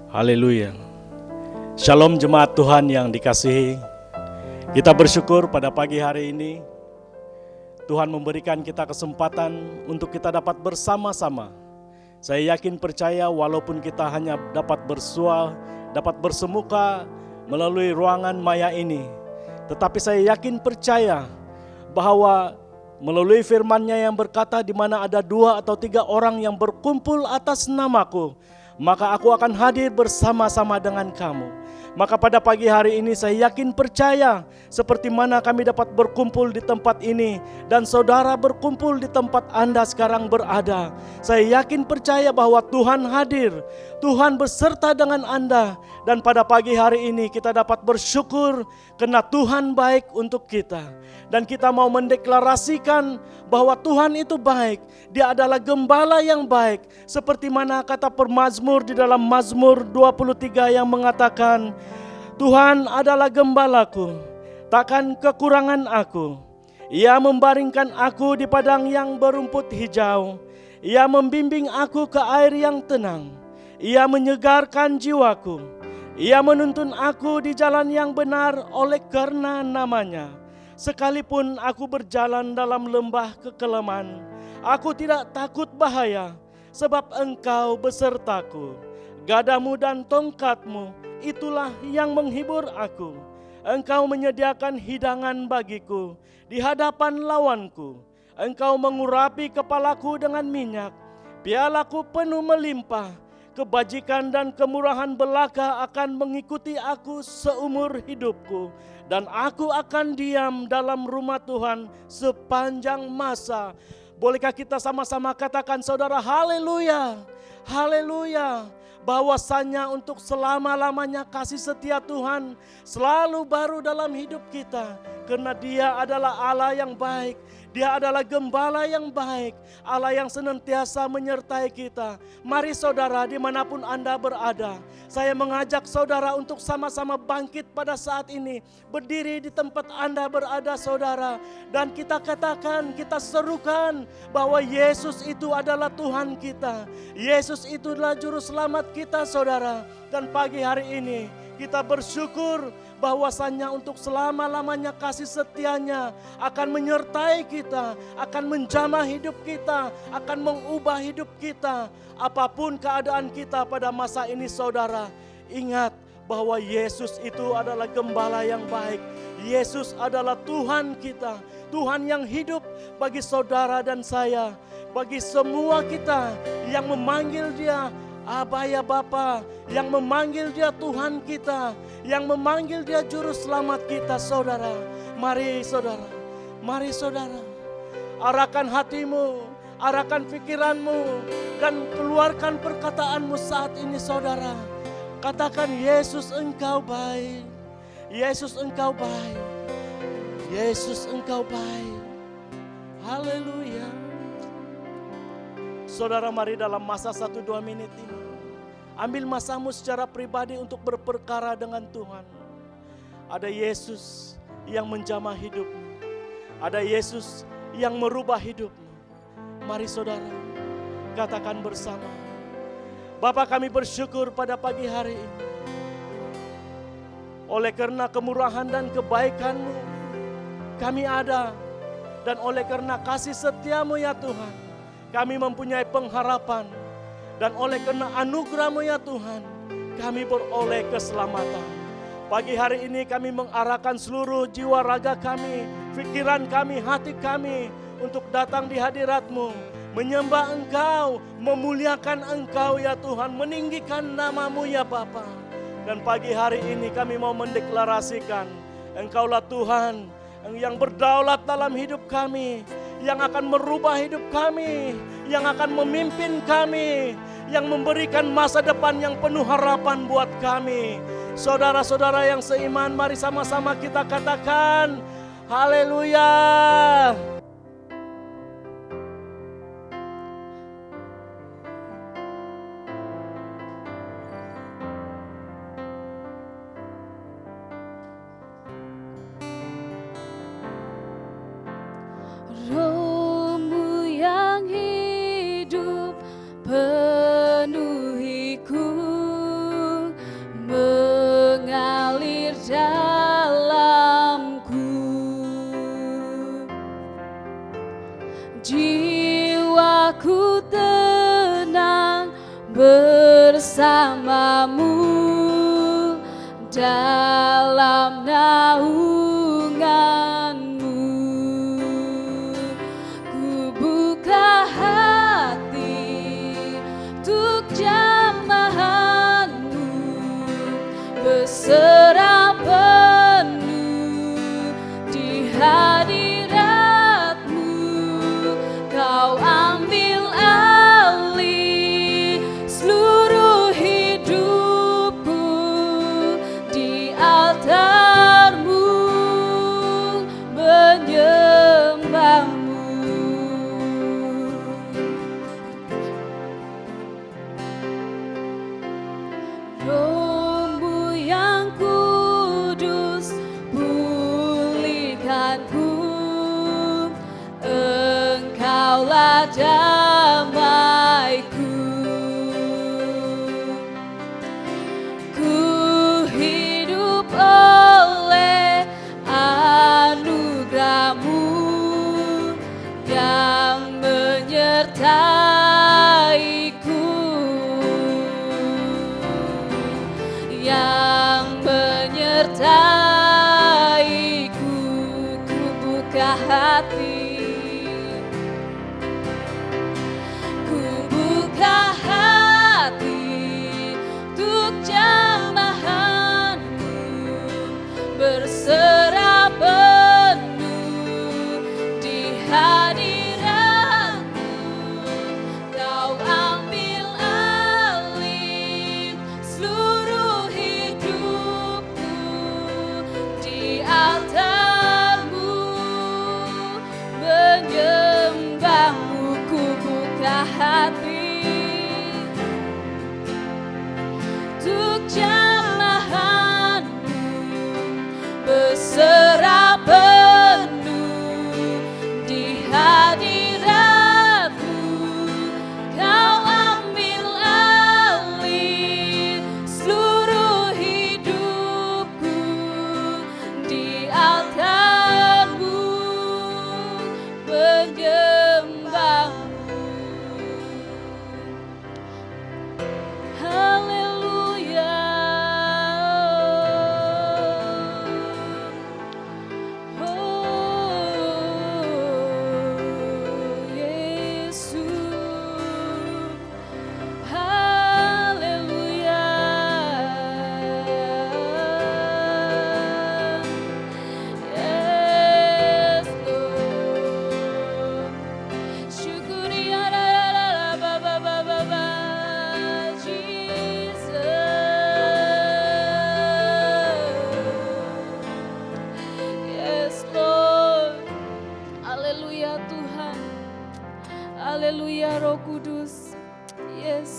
Haleluya. Shalom jemaat Tuhan yang dikasihi. Kita bersyukur pada pagi hari ini Tuhan memberikan kita kesempatan untuk kita dapat bersama-sama. Saya yakin percaya walaupun kita hanya dapat bersua, dapat bersemuka melalui ruangan maya ini, tetapi saya yakin percaya bahwa melalui firman-Nya yang berkata di mana ada 2 atau 3 orang yang berkumpul atas namaku, maka aku akan hadir bersama-sama dengan kamu. Maka pada pagi hari ini saya yakin percaya seperti mana kami dapat berkumpul di tempat ini dan saudara berkumpul di tempat Anda sekarang berada. Saya yakin percaya bahwa Tuhan hadir, Tuhan beserta dengan Anda, dan pada pagi hari ini kita dapat bersyukur karena Tuhan baik untuk kita. Dan kita mau mendeklarasikan bahwa Tuhan itu baik, Dia adalah gembala yang baik. Seperti mana kata pemazmur di dalam Mazmur 23 yang mengatakan, Tuhan adalah gembalaku, takkan kekurangan aku. Ia membaringkan aku di padang yang berumput hijau. Ia membimbing aku ke air yang tenang. Ia menyegarkan jiwaku. Ia menuntun aku di jalan yang benar oleh karena namanya. Sekalipun aku berjalan dalam lembah kekelaman, aku tidak takut bahaya, sebab Engkau besertaku. Gadamu dan tongkatmu, itulah yang menghibur aku. Engkau menyediakan hidangan bagiku di hadapan lawanku. Engkau mengurapi kepalaku dengan minyak, pialaku penuh melimpah. Kebajikan dan kemurahan belaka akan mengikuti aku seumur hidupku, dan aku akan diam dalam rumah Tuhan sepanjang masa. Bolehkah kita sama-sama katakan saudara, haleluya, haleluya. Bahwasannya untuk selama-lamanya kasih setia Tuhan selalu baru dalam hidup kita. Karena Dia adalah Allah yang baik, Dia adalah gembala yang baik, Allah yang senantiasa menyertai kita. Mari saudara dimanapun Anda berada, saya mengajak saudara untuk sama-sama bangkit pada saat ini. Berdiri di tempat Anda berada saudara, dan kita katakan, kita serukan bahwa Yesus itu adalah Tuhan kita. Yesus itu adalah juru selamat kita saudara. Dan pagi hari ini kita bersyukur bahwasannya untuk selama-lamanya kasih setianya akan menyertai kita, akan menjamah hidup kita, akan mengubah hidup kita. Apapun keadaan kita pada masa ini saudara, ingat bahwa Yesus itu adalah gembala yang baik. Yesus adalah Tuhan kita, Tuhan yang hidup bagi saudara dan saya, bagi semua kita yang memanggil Dia Aba ya Bapa, yang memanggil Dia Tuhan kita, yang memanggil Dia juru selamat kita saudara. Mari saudara, mari saudara, arahkan hatimu, arahkan pikiranmu, dan keluarkan perkataanmu saat ini saudara. Katakan, Yesus Engkau baik, Yesus Engkau baik, Yesus Engkau baik. Haleluya. Saudara, mari dalam masa 1-2 menit ini ambil masamu secara pribadi untuk berperkara dengan Tuhan. Ada Yesus yang menjamah hidupmu, ada Yesus yang merubah hidupmu. Mari saudara, katakan bersama, Bapa, kami bersyukur pada pagi hari ini. Oleh karena kemurahan dan kebaikan-Mu kami ada, dan oleh karena kasih setia-Mu ya Tuhan, kami mempunyai pengharapan. Dan oleh karena anugerah-Mu ya Tuhan, kami beroleh keselamatan. Pagi hari ini kami mengarahkan seluruh jiwa raga kami, pikiran kami, hati kami untuk datang di hadirat-Mu, menyembah Engkau, memuliakan Engkau ya Tuhan, meninggikan nama-Mu ya Bapa. Dan pagi hari ini kami mau mendeklarasikan, Engkaulah Tuhan yang berdaulat dalam hidup kami, yang akan merubah hidup kami, yang akan memimpin kami, yang memberikan masa depan yang penuh harapan buat kami. Saudara-saudara yang seiman, mari sama-sama kita katakan, haleluya. Roh-Mu yang hidup penuhiku, bersamamu dalam naunganmu. Ku buka hati untuk jamahanmu, berserah penuh di hadiratmu. Kau ambil alih seluruh hidupku di altarmu, menyembahmu. Roh-Mu yang kudus, pulihkanku. Engkaulah damaiku. Ku hidup oleh anugerah-Mu yang menyertaiku, yang menyertaiku. Ku buka hati, ku buka hati untuk jamahanmu, berserah penuh di hadiratmu. Kau ambil alih seluruh hidupku di altarmu, menyembahmu. Ku buka hati untuk jamahanmu, berserah penuh di hadiratmu. Kau ambil alih seluruh hidupku di altarmu, menyembahmu. Haleluya. Oh, Yesus. Haleluya. Yes, Lord. Syukuri Jesus. Yes, Lord. Haleluya Tuhan. Haleluya Roh Kudus. Yes.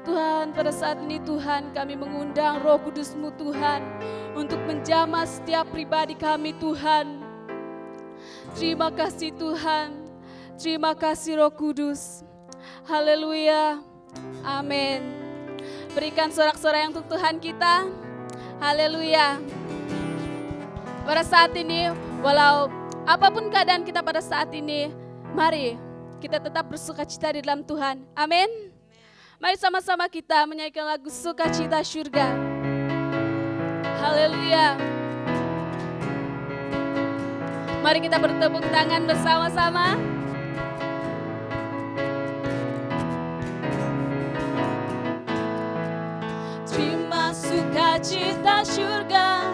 Tuhan, pada saat ini Tuhan, kami mengundang Roh Kudus-Mu Tuhan untuk menjamah setiap pribadi kami Tuhan. Terima kasih Tuhan. Terima kasih Roh Kudus. Haleluya. Amin. Berikan sorak-sorai untuk Tuhan kita. Haleluya. Pada saat ini, walau apapun keadaan kita pada saat ini, mari kita tetap bersukacita di dalam Tuhan. Amin. Mari sama-sama kita menyanyikan lagu Sukacita Syurga. Haleluya. Mari kita bertepuk tangan bersama-sama. Terima sukacita syurga,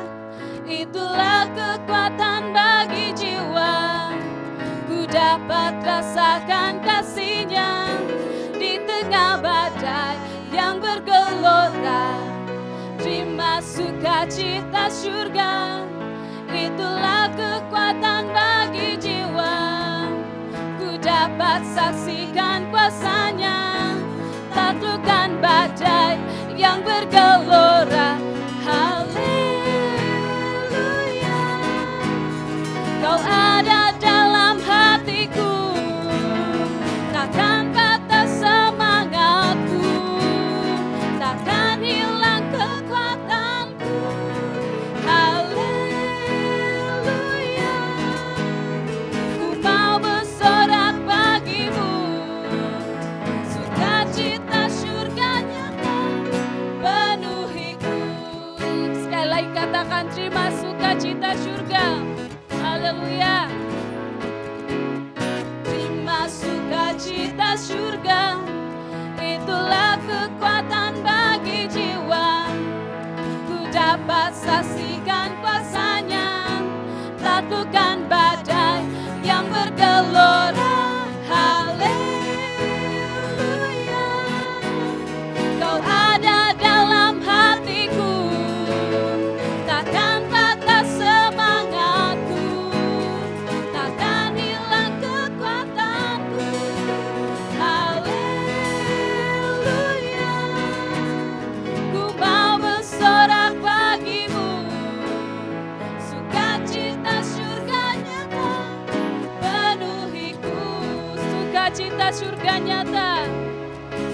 itulah kekuatan bagi jiwa. Ku dapat rasakan kasih-Nya di tengah badai yang bergelora. Terima sukacita syurga, itulah kekuatan bagi jiwa. Ku dapat saksikan kuasa-Nya, taklukkan badai yang bergelora. Haleluya. Kau ada dalam hatiku, takkan patah semangatku, takkan hilang kekuatanku. Haleluya. Ku mau bersorak bagimu, sukacita syurga-Nya. sukacita surga. Haleluya. Terima sukacita surga, itulah kekuatan bagi jiwa. Ku dapat saksikan kuasanya, taklukkan badai yang bergelora. Haleluya. Kau ada dalam hatiku, takkan patah semangatku, takkan hilang kekuatanku. Haleluya. Ku mau bersorak bagimu, sukacita surga nyata penuhiku. Sukacita surga nyata,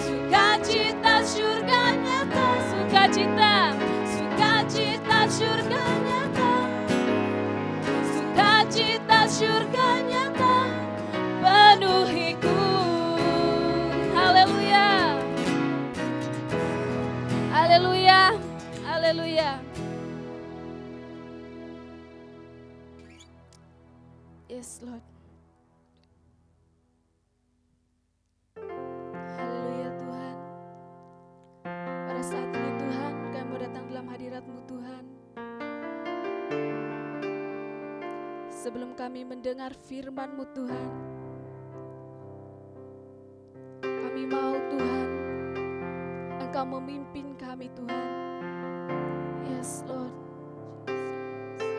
sukacita surga nyata, sukacita, sukacita surga nyata, sukacita surga nyata penuhiku. Haleluya, haleluya, haleluya. Yes, Lord. Haleluya Tuhan. Pada saat ini Tuhan, kami mau datang dalam hadirat-Mu Tuhan. Sebelum kami mendengar firman-Mu Tuhan, kami mau Tuhan, Engkau memimpin kami Tuhan. Yes Lord.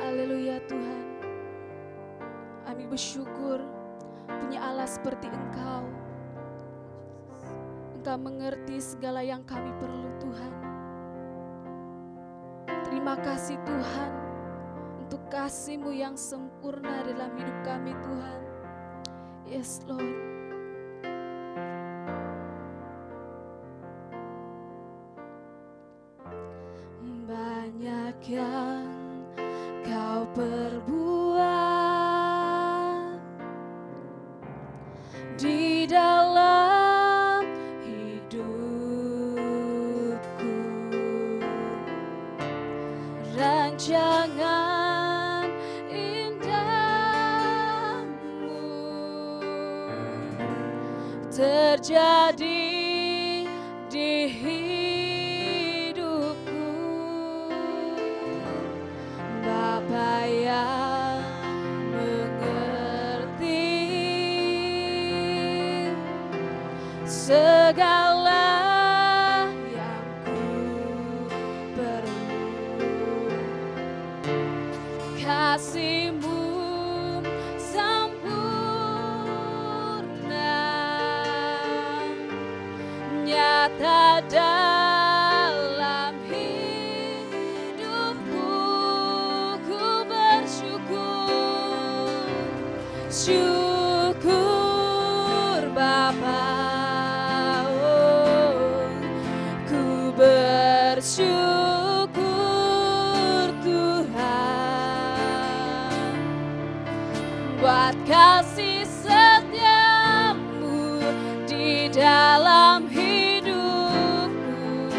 Haleluya Tuhan. Kami bersyukur punya Allah seperti Engkau. Engkau mengerti segala yang kami perlu Tuhan. Terima kasih Tuhan untuk kasih-Mu yang sempurna dalam hidup kami Tuhan. Yes Lord. Banyak yang Kau perbuat di dalam hidupku, rancangan indahmu terjadi di hidupku. Bapa yang mengerti segala yang ku perlu, kasih-Mu sempurna nyata dalam hidupku. Ku bersyukur, syukur Bapa. Ku bersyukur Tuhan buat kasih setia-Mu di dalam hidupku.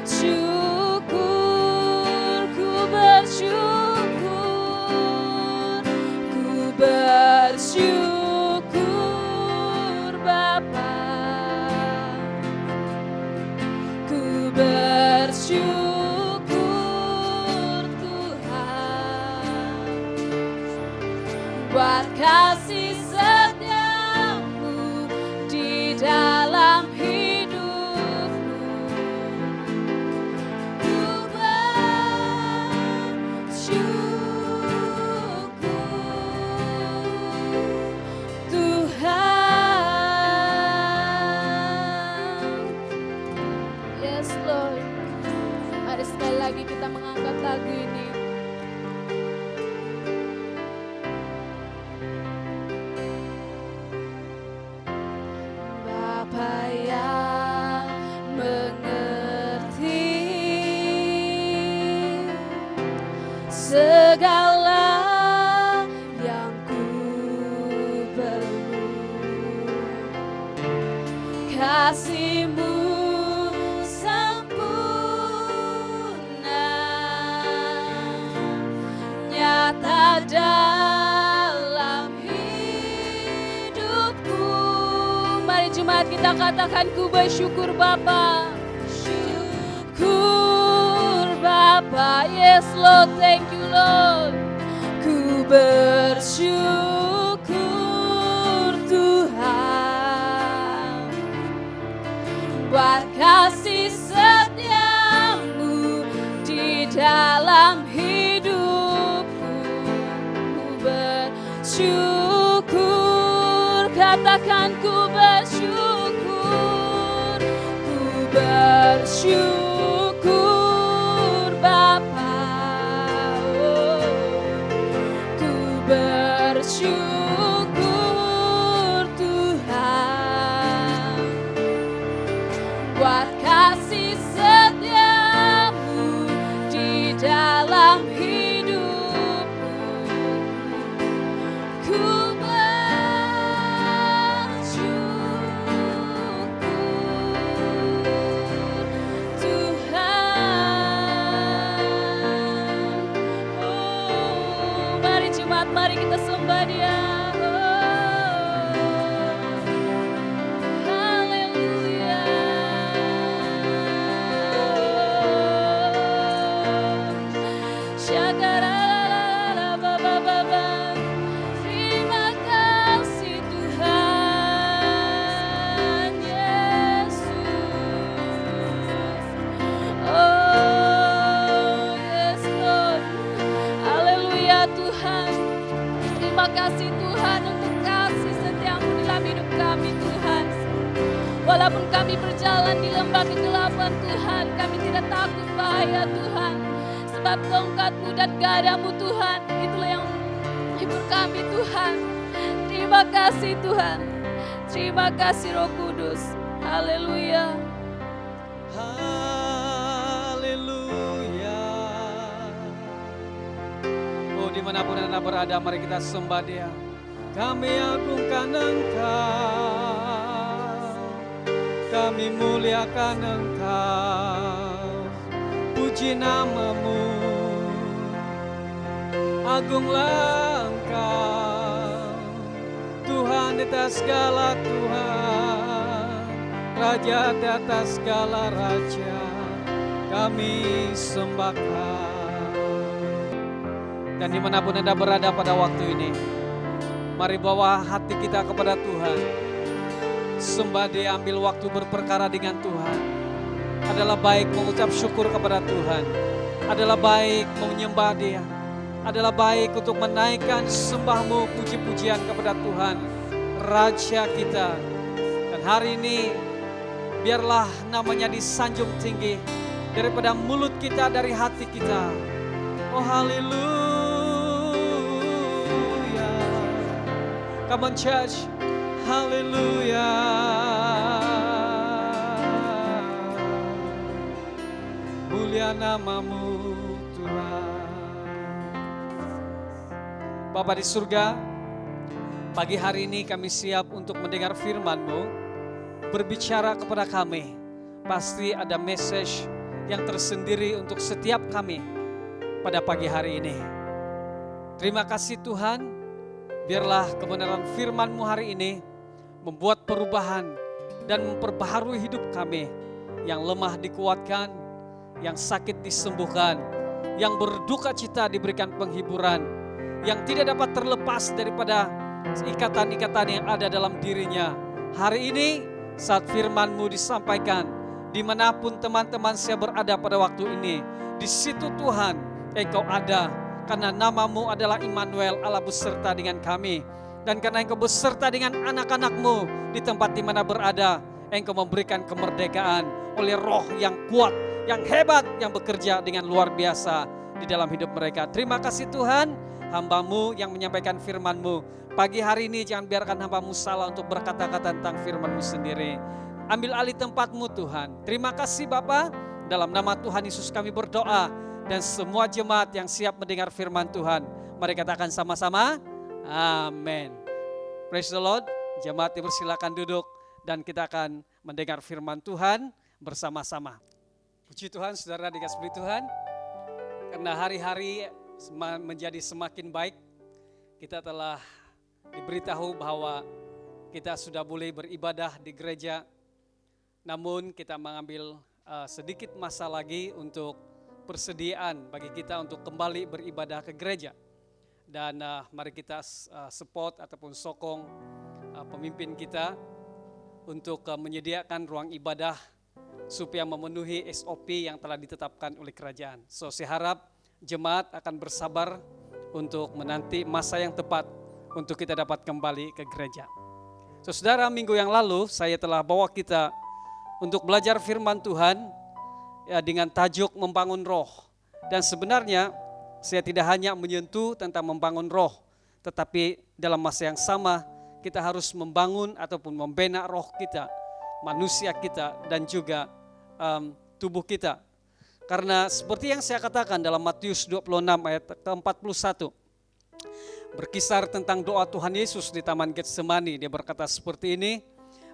Syukur, ku bersyukur, ku bersyukur Bapa. Ku bersyukur Tuhan buat kasih setia-Mu di dalam hidupku. Ku bersyukur Tuhan. Yes Lord. Mari sekali lagi kita mengangkat lagu ini. Bapa yang mengerti segala yang ku perlu, kasih-Mu sempurna Haleluya, kita katakan ku bersyukur Bapa. Syukur Bapa, yes Lord, thank you Lord. Ku bersyukur Tuhan buat kasih setiamu di dalam hidupku. Ku bersyukur, katakan ku bersyukur. Ku bersyukur Bapa. Oh. Ku bersyukur Tuhan buat kasih setiamu di dalam hidupku. Ku bersyukur Tuhan. Oh, mari jemaat, mari kita sembah Dia. Haleluya. Syakarara baba baba. Terima kasih Tuhan Yesus. Oh yes Lord. Haleluya Tuhan. Terima kasih Tuhan untuk kasih setiamu dalam hidup kami Tuhan. Walaupun kami berjalan di lembah kegelapan Tuhan, kami tidak takut bahaya Tuhan. Sebab tongkat-Mu dan gadamu Tuhan, itulah yang menghibur kami Tuhan. Terima kasih Tuhan. Terima kasih Roh Kudus. Haleluya. Haleluya. Oh, dimanapun Anda berada, mari kita sembah Dia. Kami agungkan Engkau, kami muliakan Engkau, puji nama-Mu. Agunglah Engkau, Tuhan di atas segala Tuhan, Raja di atas segala Raja, kami sembahkan. Dan dimanapun Anda berada pada waktu ini, mari bawa hati kita kepada Tuhan. Sembah Dia, ambil waktu berperkara dengan Tuhan. Adalah baik mengucap syukur kepada Tuhan. Adalah baik menyembah Dia. Adalah baik untuk menaikkan sembahmu, puji-pujian kepada Tuhan, Raja kita. Dan hari ini, biarlah namanya disanjung tinggi daripada mulut kita, dari hati kita. Oh haleluya. Come on church. Haleluya. Mulia nama-Mu Tuhan. Bapa di surga, pagi hari ini kami siap untuk mendengar firman-Mu. Berbicara kepada kami, pasti ada message yang tersendiri untuk setiap kami pada pagi hari ini. Terima kasih Tuhan, biarlah kebenaran firman-Mu hari ini membuat perubahan dan memperbaharui hidup kami. Yang lemah dikuatkan, yang sakit disembuhkan, yang berduka cita diberikan penghiburan, yang tidak dapat terlepas daripada ikatan-ikatan yang ada dalam dirinya. Hari ini saat firman-Mu disampaikan, dimanapun teman-teman saya berada pada waktu ini, di situ Tuhan Engkau ada, karena nama-Mu adalah Immanuel, Allah beserta dengan kami. Dan karena Engkau beserta dengan anak-anak-Mu di tempat di mana berada, Engkau memberikan kemerdekaan oleh roh yang kuat, yang hebat, yang bekerja dengan luar biasa di dalam hidup mereka. Terima kasih Tuhan, hamba-Mu yang menyampaikan firman-Mu. Pagi hari ini jangan biarkan hamba-Mu salah untuk berkata-kata tentang firman-Mu sendiri. Ambil alih tempat-Mu Tuhan. Terima kasih Bapa, dalam nama Tuhan Yesus kami berdoa. Dan semua jemaat yang siap mendengar firman Tuhan, mari katakan sama-sama, amin. Praise the Lord. Jemaat dipersilakan duduk dan kita akan mendengar firman Tuhan bersama-sama. Puji Tuhan, saudara dikasihi Tuhan. Karena hari-hari menjadi semakin baik, kita telah diberitahu bahwa kita sudah boleh beribadah di gereja, namun kita mengambil sedikit masa lagi untuk persediaan bagi kita untuk kembali beribadah ke gereja. Dan mari kita support ataupun sokong pemimpin kita untuk menyediakan ruang ibadah supaya memenuhi SOP yang telah ditetapkan oleh kerajaan. So saya harap jemaat akan bersabar untuk menanti masa yang tepat untuk kita dapat kembali ke gereja. So, saudara, minggu yang lalu saya telah bawa kita untuk belajar firman Tuhan ya, dengan tajuk membangun roh. Dan sebenarnya saya tidak hanya menyentuh tentang membangun roh, tetapi dalam masa yang sama kita harus membangun ataupun membina roh kita, manusia kita, dan juga tubuh kita. Karena seperti yang saya katakan dalam Matius 26 ayat ke-41, berkisar tentang doa Tuhan Yesus di Taman Getsemani. Dia berkata seperti ini,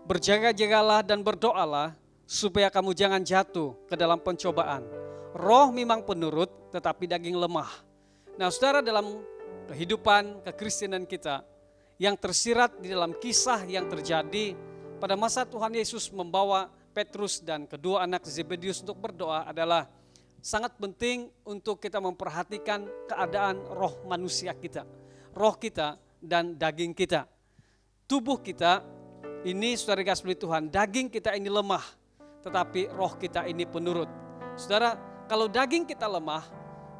berjaga-jagalah dan berdoalah supaya kamu jangan jatuh ke dalam pencobaan. Roh memang penurut tetapi daging lemah. Nah saudara, dalam kehidupan kekristenan kita yang tersirat di dalam kisah yang terjadi pada masa Tuhan Yesus membawa Petrus dan kedua anak Zebedius untuk berdoa adalah sangat penting untuk kita memperhatikan keadaan roh manusia kita. Roh kita dan daging kita. Tubuh kita ini, saudara kasih Tuhan, daging kita ini lemah, tetapi roh kita ini penurut. Saudara, kalau daging kita lemah,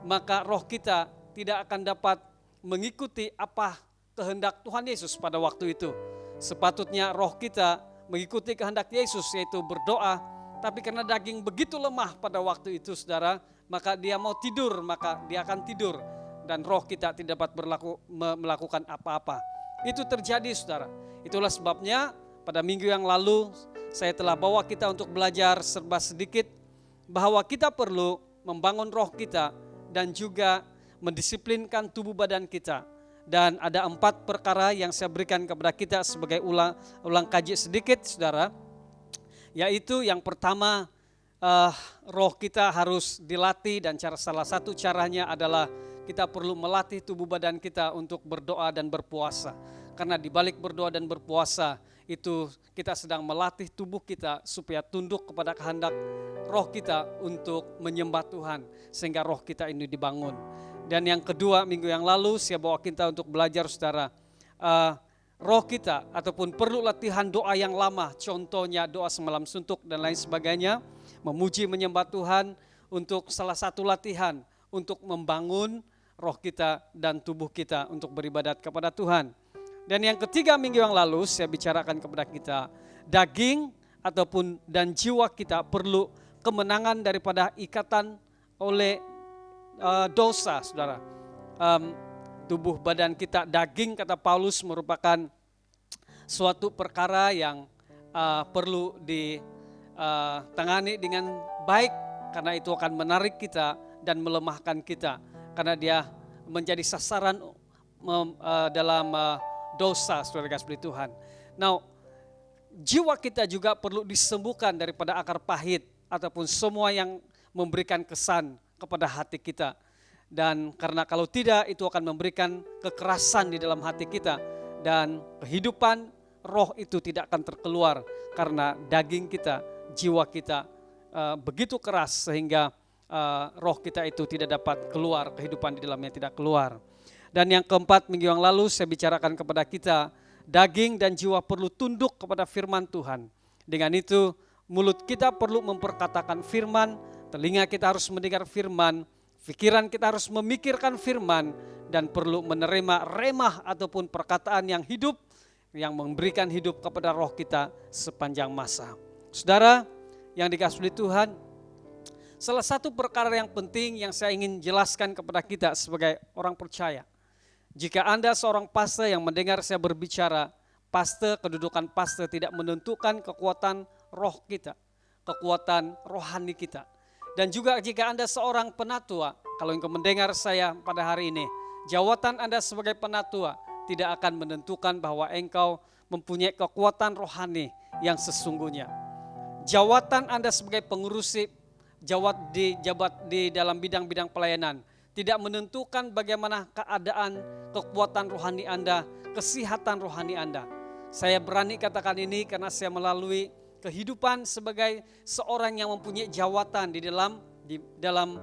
maka roh kita tidak akan dapat mengikuti apa kehendak Tuhan Yesus pada waktu itu. Sepatutnya roh kita mengikuti kehendak Yesus, yaitu berdoa, tapi karena daging begitu lemah pada waktu itu, saudara, maka dia mau tidur, maka dia akan tidur. Dan roh kita tidak dapat melakukan apa-apa. Itu terjadi, saudara. Itulah sebabnya pada minggu yang lalu saya telah bawa kita untuk belajar serba sedikit bahwa kita perlu membangun roh kita dan juga mendisiplinkan tubuh badan kita. Dan ada 4 perkara yang saya berikan kepada kita sebagai ulang kaji sedikit, saudara. Yaitu yang pertama, roh kita harus dilatih, dan salah satu caranya adalah kita perlu melatih tubuh badan kita untuk berdoa dan berpuasa. Karena di balik berdoa dan berpuasa itu kita sedang melatih tubuh kita supaya tunduk kepada kehendak roh kita untuk menyembah Tuhan, sehingga roh kita ini dibangun. Dan yang kedua, minggu yang lalu saya bawa kita untuk belajar, saudara, roh kita ataupun perlu latihan doa yang lama, contohnya doa semalam suntuk dan lain sebagainya, memuji menyembah Tuhan untuk salah satu latihan untuk membangun roh kita dan tubuh kita untuk beribadat kepada Tuhan. Dan yang ketiga, minggu yang lalu saya bicarakan kepada kita, daging ataupun dan jiwa kita perlu kemenangan daripada ikatan oleh dosa, saudara. Tubuh badan kita, daging, kata Paulus, merupakan suatu perkara yang perlu ditangani dengan baik, karena itu akan menarik kita dan melemahkan kita, karena dia menjadi sasaran dalam dosa, saudara kasih Tuhan. Nah, jiwa kita juga perlu disembuhkan daripada akar pahit ataupun semua yang memberikan kesan kepada hati kita. Dan karena kalau tidak, itu akan memberikan kekerasan di dalam hati kita, dan kehidupan roh itu tidak akan terkeluar karena daging kita, jiwa kita begitu keras sehingga roh kita itu tidak dapat keluar, kehidupan di dalamnya tidak keluar. Dan yang keempat, minggu yang lalu saya bicarakan kepada kita, daging dan jiwa perlu tunduk kepada firman Tuhan. Dengan itu mulut kita perlu memperkatakan firman, telinga kita harus mendengar firman, pikiran kita harus memikirkan firman, dan perlu menerima remah ataupun perkataan yang hidup, yang memberikan hidup kepada roh kita sepanjang masa. Saudara yang dikasihi Tuhan, salah satu perkara yang penting yang saya ingin jelaskan kepada kita sebagai orang percaya. Jika Anda seorang pastor yang mendengar saya berbicara, kedudukan pastor tidak menentukan kekuatan roh kita, kekuatan rohani kita. Dan juga jika Anda seorang penatua, kalau engkau mendengar saya pada hari ini, jawatan Anda sebagai penatua tidak akan menentukan bahwa engkau mempunyai kekuatan rohani yang sesungguhnya. Jawatan Anda sebagai pengurusi jabat di dalam bidang-bidang pelayanan tidak menentukan bagaimana keadaan kekuatan rohani Anda, kesehatan rohani Anda. Saya berani katakan ini karena saya melalui kehidupan sebagai seorang yang mempunyai jawatan di dalam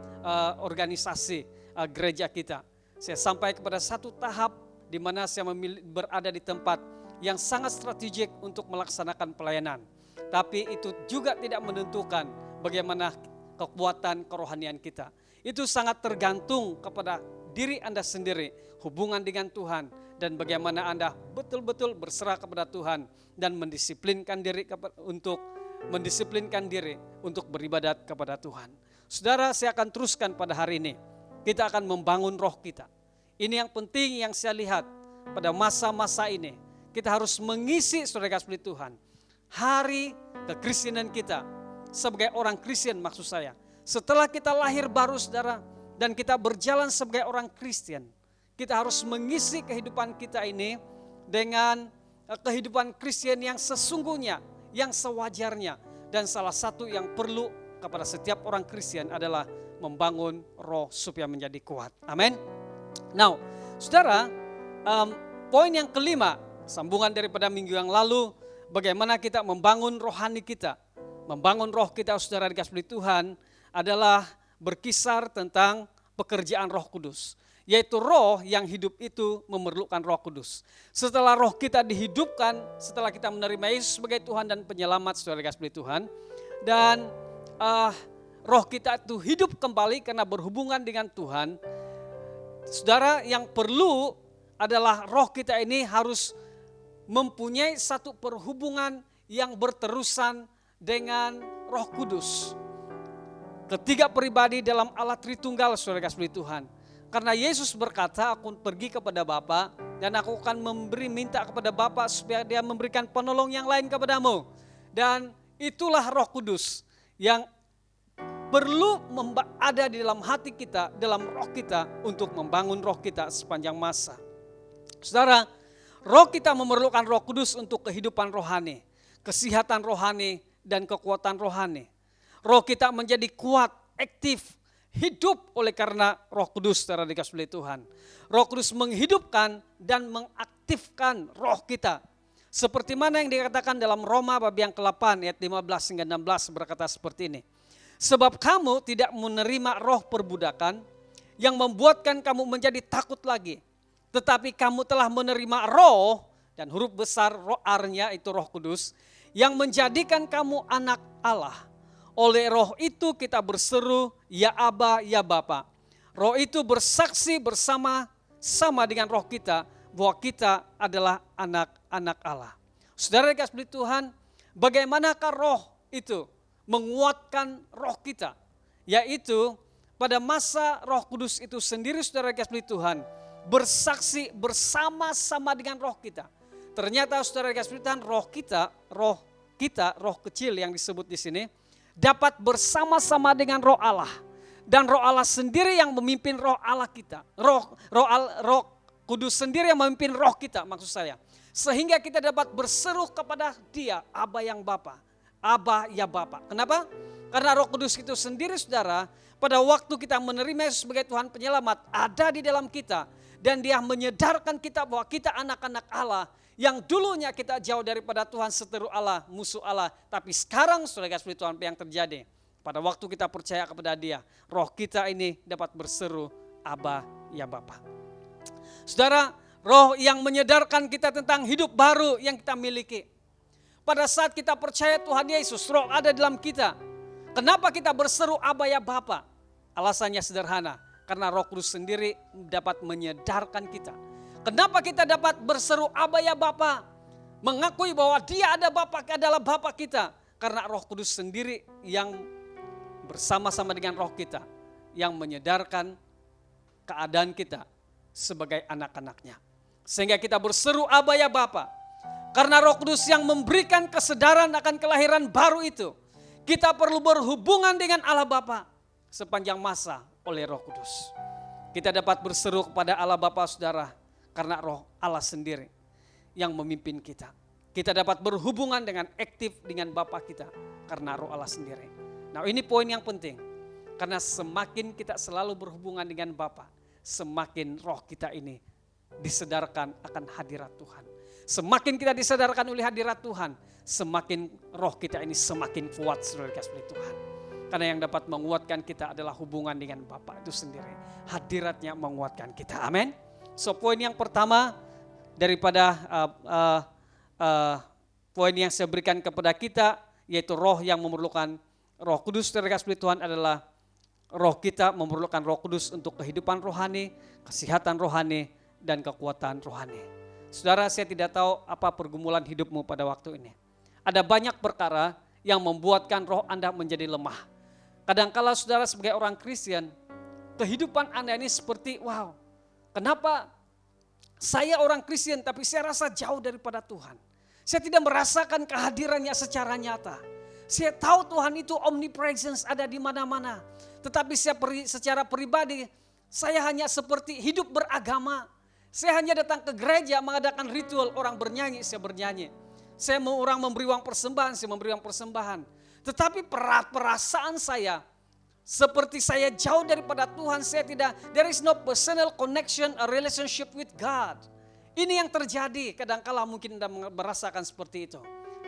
organisasi gereja kita. Saya sampai kepada satu tahap di mana saya berada di tempat yang sangat strategik untuk melaksanakan pelayanan. Tapi itu juga tidak menentukan bagaimana kekuatan kerohanian kita. Itu sangat tergantung kepada diri Anda sendiri, hubungan dengan Tuhan, dan bagaimana Anda betul-betul berserah kepada Tuhan dan mendisiplinkan diri untuk beribadat kepada Tuhan. Saudara, saya akan teruskan pada hari ini. Kita akan membangun roh kita. Ini yang penting yang saya lihat pada masa-masa ini. Kita harus mengisi, saudara kasih Tuhan, hari kekristenan kita sebagai orang Kristen, maksud saya. Setelah kita lahir baru, saudara, dan kita berjalan sebagai orang Kristen, kita harus mengisi kehidupan kita ini dengan kehidupan Kristen yang sesungguhnya, yang sewajarnya. Dan salah satu yang perlu kepada setiap orang Kristen adalah membangun roh supaya menjadi kuat. Amin. Now, saudara, poin yang kelima, sambungan daripada minggu yang lalu, bagaimana kita membangun rohani kita. Membangun roh kita, saudara dikasihi Tuhan, adalah berkisar tentang pekerjaan Roh Kudus. Yaitu roh yang hidup itu memerlukan Roh Kudus. Setelah roh kita dihidupkan, setelah kita menerima Yesus sebagai Tuhan dan penyelamat, saudara dikasihi Tuhan, dan roh kita itu hidup kembali karena berhubungan dengan Tuhan. Saudara, yang perlu adalah roh kita ini harus mempunyai satu perhubungan yang berterusan dengan Roh Kudus. Ketiga pribadi dalam Allah Tritunggal, saudara kasih Tuhan. Karena Yesus berkata, aku pergi kepada Bapa dan aku akan minta kepada Bapa supaya Dia memberikan penolong yang lain kepadamu. Dan itulah Roh Kudus yang perlu ada di dalam hati kita, dalam roh kita untuk membangun roh kita sepanjang masa. Saudara, roh kita memerlukan Roh Kudus untuk kehidupan rohani, kesehatan rohani, dan kekuatan rohani. Roh kita menjadi kuat, aktif, hidup oleh karena Roh Kudus, saudara dikasihi Tuhan. Roh Kudus menghidupkan dan mengaktifkan roh kita. Seperti mana yang dikatakan dalam Roma bab yang ke-8 ayat 15 hingga 16 berkata seperti ini. Sebab kamu tidak menerima roh perbudakan yang membuatkan kamu menjadi takut lagi. Tetapi kamu telah menerima roh, dan huruf besar roh R-nya itu Roh Kudus, yang menjadikan kamu anak Allah. Oleh roh itu kita berseru, ya Aba, ya Bapa. Roh itu bersaksi bersama-sama dengan roh kita bahwa kita adalah anak-anak Allah. Saudara dikasihi Tuhan, bagaimanakah roh itu menguatkan roh kita? Yaitu pada masa Roh Kudus itu sendiri, saudara dikasihi Tuhan, bersaksi bersama-sama dengan roh kita. Ternyata saudara dikasihi Tuhan, roh kecil yang disebut di sini dapat bersama-sama dengan roh Allah. Dan roh Allah sendiri yang memimpin roh Allah kita. Roh Kudus sendiri yang memimpin roh kita, maksud saya. Sehingga kita dapat berseru kepada Dia, Aba yang Bapa. Aba ya Bapa. Kenapa? Karena Roh Kudus itu sendiri, saudara, pada waktu kita menerima Yesus sebagai Tuhan penyelamat, ada di dalam kita. Dan Dia menyedarkan kita bahwa kita anak-anak Allah. Yang dulunya kita jauh daripada Tuhan, seteru Allah, musuh Allah. Tapi sekarang, saudara kasih Tuhan, apa yang terjadi? Pada waktu kita percaya kepada Dia, roh kita ini dapat berseru, Aba ya Bapa. Saudara, roh yang menyedarkan kita tentang hidup baru yang kita miliki. Pada saat kita percaya Tuhan Yesus, roh ada dalam kita. Kenapa kita berseru Aba ya Bapa? Alasannya sederhana, karena Roh Kudus sendiri dapat menyedarkan kita. Kenapa kita dapat berseru Aba ya Bapa? Mengakui bahwa Dia adalah Bapa kita. Karena Roh Kudus sendiri yang bersama-sama dengan roh kita, yang menyedarkan keadaan kita sebagai anak-anaknya. Sehingga kita berseru Aba ya Bapa. Karena Roh Kudus yang memberikan kesadaran akan kelahiran baru itu, kita perlu berhubungan dengan Allah Bapa sepanjang masa oleh Roh Kudus. Kita dapat berseru kepada Allah Bapa, saudara, karena roh Allah sendiri yang memimpin kita. Kita dapat berhubungan dengan aktif dengan Bapa kita karena roh Allah sendiri. Nah, ini poin yang penting. Karena semakin kita selalu berhubungan dengan Bapa, semakin roh kita ini disedarkan akan hadirat Tuhan. Semakin kita disadarkan oleh hadirat Tuhan, semakin roh kita ini semakin kuat, saudara kasih Tuhan. Karena yang dapat menguatkan kita adalah hubungan dengan Bapa itu sendiri. Hadiratnya menguatkan kita. Amin. So poin yang pertama daripada poin yang saya berikan kepada kita, yaitu roh yang memerlukan Roh Kudus, saudara kasih Tuhan, adalah roh kita memerlukan Roh Kudus untuk kehidupan rohani, kesehatan rohani, dan kekuatan rohani. Saudara, saya tidak tahu apa pergumulan hidupmu pada waktu ini. Ada banyak perkara yang membuatkan roh Anda menjadi lemah. Kadangkala saudara sebagai orang Kristen, kehidupan Anda ini seperti, wow, kenapa saya orang Kristen tapi saya rasa jauh daripada Tuhan. Saya tidak merasakan kehadirannya secara nyata. Saya tahu Tuhan itu omnipresence, ada di mana-mana. Tetapi secara pribadi, saya hanya seperti hidup beragama. Saya hanya datang ke gereja mengadakan ritual, orang bernyanyi, saya bernyanyi. Orang memberi uang persembahan, saya memberi uang persembahan. Tetapi perasaan saya, seperti saya jauh daripada Tuhan, there is no personal connection, a relationship with God. Ini yang terjadi, kadangkala mungkin Anda merasakan seperti itu.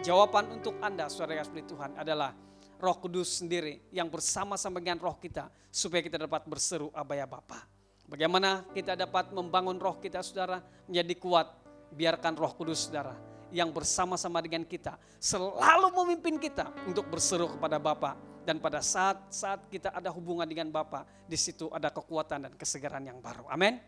Jawaban untuk Anda, saudara kasih Tuhan, adalah Roh Kudus sendiri yang bersama-sama dengan roh kita, supaya kita dapat berseru Aba ya Bapa. Bagaimana kita dapat membangun roh kita, saudara, menjadi kuat? Biarkan Roh Kudus, saudara, yang bersama-sama dengan kita selalu memimpin kita untuk berseru kepada Bapa. Dan pada saat kita ada hubungan dengan Bapa, di situ ada kekuatan dan kesegaran yang baru. Amin.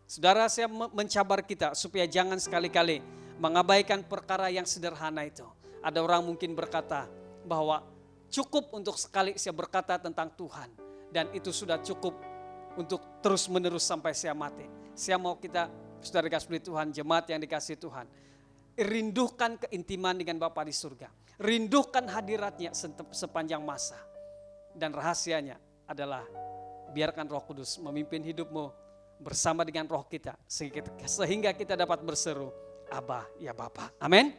Saudara, saya mencabar kita supaya jangan sekali-kali mengabaikan perkara yang sederhana itu. Ada orang mungkin berkata bahwa cukup untuk sekali saya berkata tentang Tuhan, dan itu sudah cukup untuk terus menerus sampai saya mati. Saya mau kita, saudara kasih Tuhan, jemaat yang dikasihi Tuhan, rindukan keintiman dengan Bapa di surga. Rindukan hadiratnya sepanjang masa. Dan rahasianya adalah biarkan Roh Kudus memimpin hidupmu bersama dengan roh kita, sehingga kita dapat berseru Aba ya Bapa. Amin.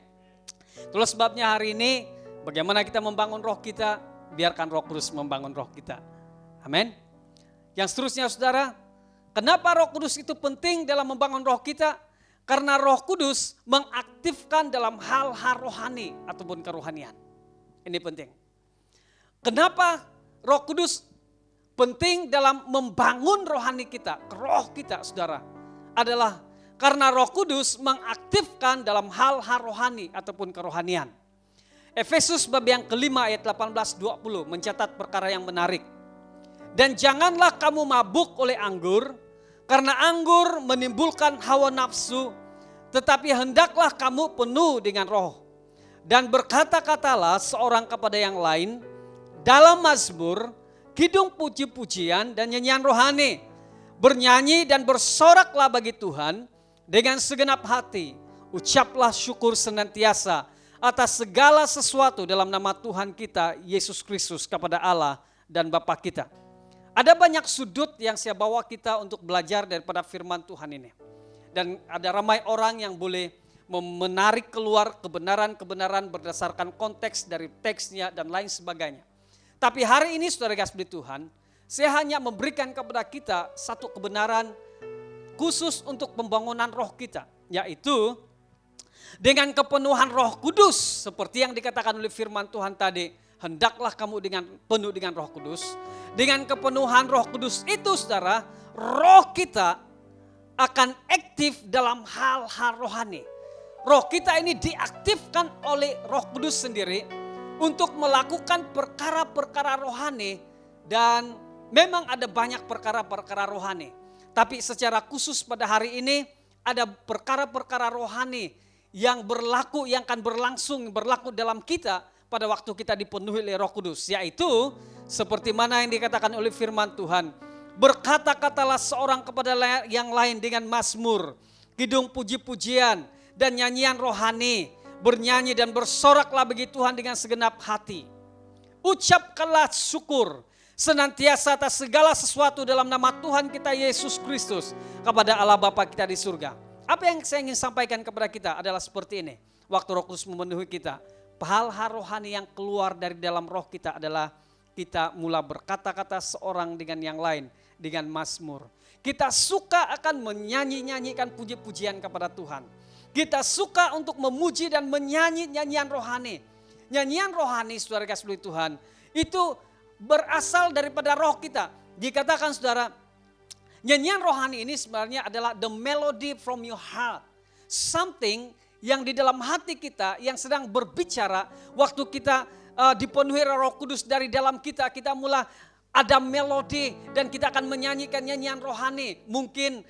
Itulah sebabnya hari ini bagaimana kita membangun roh kita, biarkan Roh Kudus membangun roh kita. Amin. Yang seterusnya, saudara, kenapa Roh Kudus itu penting dalam membangun roh kita? Karena Roh Kudus mengaktifkan dalam hal-hal rohani ataupun kerohanian. Ini penting. Kenapa Roh Kudus penting dalam membangun rohani kita, roh kita, saudara? Adalah karena Roh Kudus mengaktifkan dalam hal-hal rohani ataupun kerohanian. Efesus bab yang kelima ayat 18-20 mencatat perkara yang menarik. Dan janganlah kamu mabuk oleh anggur, karena anggur menimbulkan hawa nafsu, tetapi hendaklah kamu penuh dengan roh. Dan berkata-katalah seorang kepada yang lain dalam mazmur, kidung puji-pujian dan nyanyian rohani. Bernyanyi dan bersoraklah bagi Tuhan dengan segenap hati. Ucaplah syukur senantiasa atas segala sesuatu dalam nama Tuhan kita Yesus Kristus kepada Allah dan Bapa kita. Ada banyak sudut yang saya bawa kita untuk belajar daripada firman Tuhan ini. Dan ada ramai orang yang boleh menarik keluar kebenaran-kebenaran berdasarkan konteks dari teksnya dan lain sebagainya. Tapi hari ini, saudara kasih Tuhan, saya hanya memberikan kepada kita satu kebenaran khusus untuk pembangunan roh kita, yaitu dengan kepenuhan Roh Kudus, seperti yang dikatakan oleh firman Tuhan tadi, hendaklah kamu penuh dengan Roh Kudus. Dengan kepenuhan Roh Kudus itu, saudara, roh kita akan aktif dalam hal-hal rohani. Roh kita ini diaktifkan oleh Roh Kudus sendiri untuk melakukan perkara-perkara rohani, dan memang ada banyak perkara-perkara rohani. Tapi secara khusus pada hari ini ada perkara-perkara rohani yang akan berlaku dalam kita pada waktu kita dipenuhi oleh Roh Kudus, yaitu seperti mana yang dikatakan oleh firman Tuhan. Berkata-katalah seorang kepada yang lain dengan mazmur, kidung puji-pujian dan nyanyian rohani. Bernyanyi dan bersoraklah bagi Tuhan dengan segenap hati. Ucapkanlah syukur senantiasa atas segala sesuatu dalam nama Tuhan kita Yesus Kristus kepada Allah Bapa kita di surga. Apa yang saya ingin sampaikan kepada kita adalah seperti ini. Waktu Roh Kudus memenuhi kita, hal-hal rohani yang keluar dari dalam roh kita adalah kita mulai berkata-kata seorang dengan yang lain dengan mazmur. Kita suka akan menyanyi-nyanyikan puji-pujian kepada Tuhan. Kita suka untuk memuji dan menyanyi nyanyian rohani. Nyanyian rohani, saudara kasih Tuhan, itu berasal daripada roh kita. Dikatakan saudara, nyanyian rohani ini sebenarnya adalah the melody from your heart. Something yang di dalam hati kita yang sedang berbicara waktu kita dipenuhi Roh Kudus dari dalam kita mulai ada melodi dan kita akan menyanyikan nyanyian rohani. Mungkin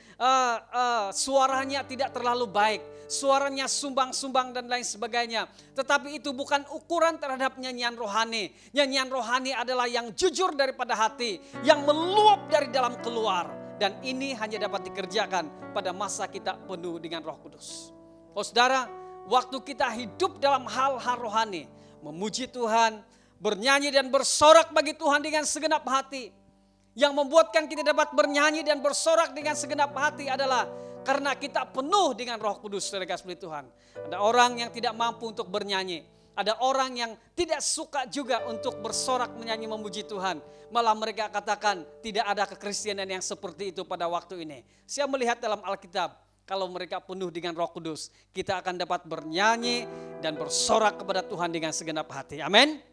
suaranya tidak terlalu baik, suaranya sumbang-sumbang dan lain sebagainya. Tetapi itu bukan ukuran terhadap nyanyian rohani. Nyanyian rohani adalah yang jujur daripada hati, yang meluap dari dalam keluar. Dan ini hanya dapat dikerjakan pada masa kita penuh dengan Roh Kudus. Oh saudara, waktu kita hidup dalam hal-hal rohani, memuji Tuhan, bernyanyi dan bersorak bagi Tuhan dengan segenap hati. Yang membuatkan kita dapat bernyanyi dan bersorak dengan segenap hati adalah karena kita penuh dengan Roh Kudus, saudara kasih Tuhan. Ada orang yang tidak mampu untuk bernyanyi. Ada orang yang tidak suka juga untuk bersorak menyanyi memuji Tuhan. Malah mereka katakan tidak ada kekristenan yang seperti itu pada waktu ini. Saya melihat dalam Alkitab, kalau mereka penuh dengan Roh Kudus, kita akan dapat bernyanyi dan bersorak kepada Tuhan dengan segenap hati. Amin.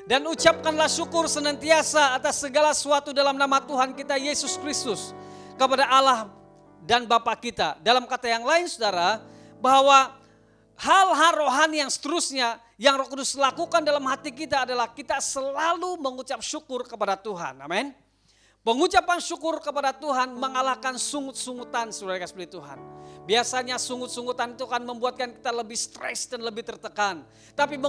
Dan ucapkanlah syukur senantiasa atas segala sesuatu dalam nama Tuhan kita Yesus Kristus kepada Allah dan Bapa kita. Dalam kata yang lain saudara, bahwa hal-hal rohani yang seterusnya yang Roh Kudus lakukan dalam hati kita adalah kita selalu mengucap syukur kepada Tuhan. Amin. Pengucapan syukur kepada Tuhan mengalahkan sungut-sungutan, saudara kasih Tuhan. Biasanya sungut-sungutan itu kan membuatkan kita lebih stres dan lebih tertekan. Tapi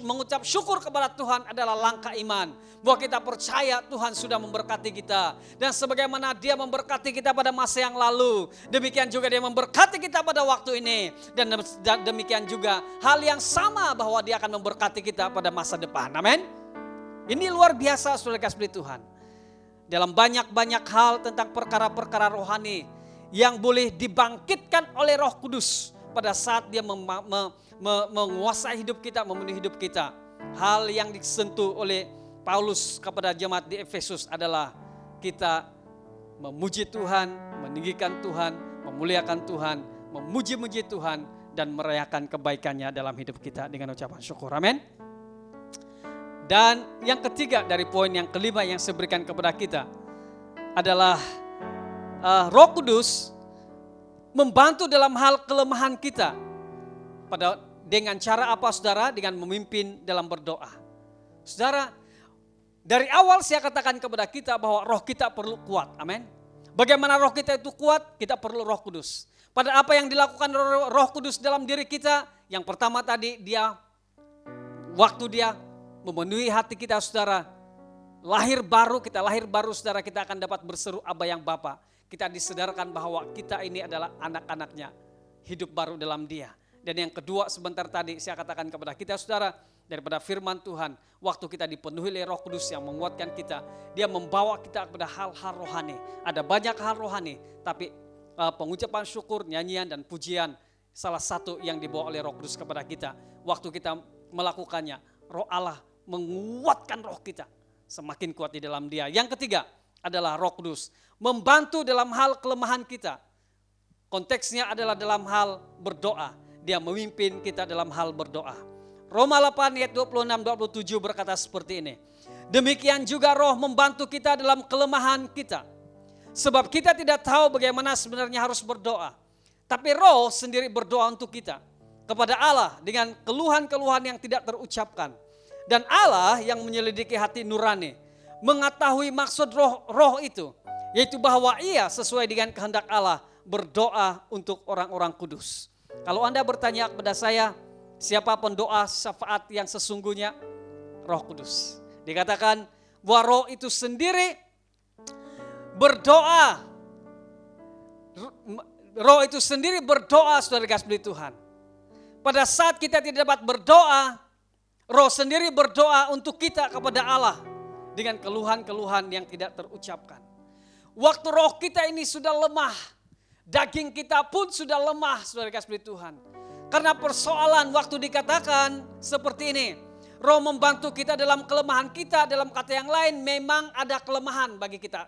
mengucap syukur kepada Tuhan adalah langkah iman. Bahwa kita percaya Tuhan sudah memberkati kita. Dan sebagaimana Dia memberkati kita pada masa yang lalu, demikian juga Dia memberkati kita pada waktu ini. Dan demikian juga hal yang sama bahwa Dia akan memberkati kita pada masa depan. Amin. Ini luar biasa, saudara kasih Tuhan. Dalam banyak-banyak hal tentang perkara-perkara rohani yang boleh dibangkitkan oleh Roh Kudus pada saat Dia menguasai hidup kita, memenuhi hidup kita. Hal yang disentuh oleh Paulus kepada jemaat di Efesus adalah kita memuji Tuhan, meninggikan Tuhan, memuliakan Tuhan, memuji-muji Tuhan, dan merayakan kebaikannya dalam hidup kita dengan ucapan syukur. Amin. Dan yang ketiga dari poin yang kelima yang saya berikan kepada kita adalah Roh Kudus membantu dalam hal kelemahan kita. Dengan cara apa saudara? Dengan memimpin dalam berdoa. Saudara, dari awal saya katakan kepada kita bahwa roh kita perlu kuat. Amin. Bagaimana roh kita itu kuat? Kita perlu Roh Kudus. Pada apa yang dilakukan Roh Kudus dalam diri kita? Yang pertama tadi waktu dia memenuhi hati kita saudara, kita lahir baru saudara, kita akan dapat berseru Aba yang Bapa. Kita disadarkan bahwa kita ini adalah anak-anaknya, hidup baru dalam Dia. Dan yang kedua sebentar tadi saya katakan kepada kita saudara, daripada firman Tuhan, waktu kita dipenuhi oleh Roh Kudus yang menguatkan kita, Dia membawa kita kepada hal-hal rohani. Ada banyak hal rohani, tapi pengucapan syukur, nyanyian dan pujian salah satu yang dibawa oleh Roh Kudus kepada kita. Waktu kita melakukannya, Roh Allah menguatkan roh kita semakin kuat di dalam Dia. Yang ketiga adalah Roh Kudus membantu dalam hal kelemahan kita. Konteksnya adalah dalam hal berdoa. Dia memimpin kita dalam hal berdoa. Roma 8 ayat 26-27 berkata seperti ini. Demikian juga Roh membantu kita dalam kelemahan kita. Sebab kita tidak tahu bagaimana sebenarnya harus berdoa. Tapi Roh sendiri berdoa untuk kita kepada Allah dengan keluhan-keluhan yang tidak terucapkan. Dan Allah yang menyelidiki hati nurani mengetahui maksud roh itu, yaitu bahwa Ia sesuai dengan kehendak Allah berdoa untuk orang-orang kudus. Kalau Anda bertanya kepada saya, siapa pendoa syafaat yang sesungguhnya? Roh Kudus. Dikatakan bahwa Roh itu sendiri berdoa. Roh itu sendiri berdoa, saudara kasih Tuhan. Pada saat kita tidak dapat berdoa, Roh sendiri berdoa untuk kita kepada Allah dengan keluhan-keluhan yang tidak terucapkan. Waktu roh kita ini sudah lemah, daging kita pun sudah lemah, saudara kasih Tuhan. Karena persoalan waktu dikatakan seperti ini, Roh membantu kita dalam kelemahan kita, dalam kata yang lain memang ada kelemahan bagi kita.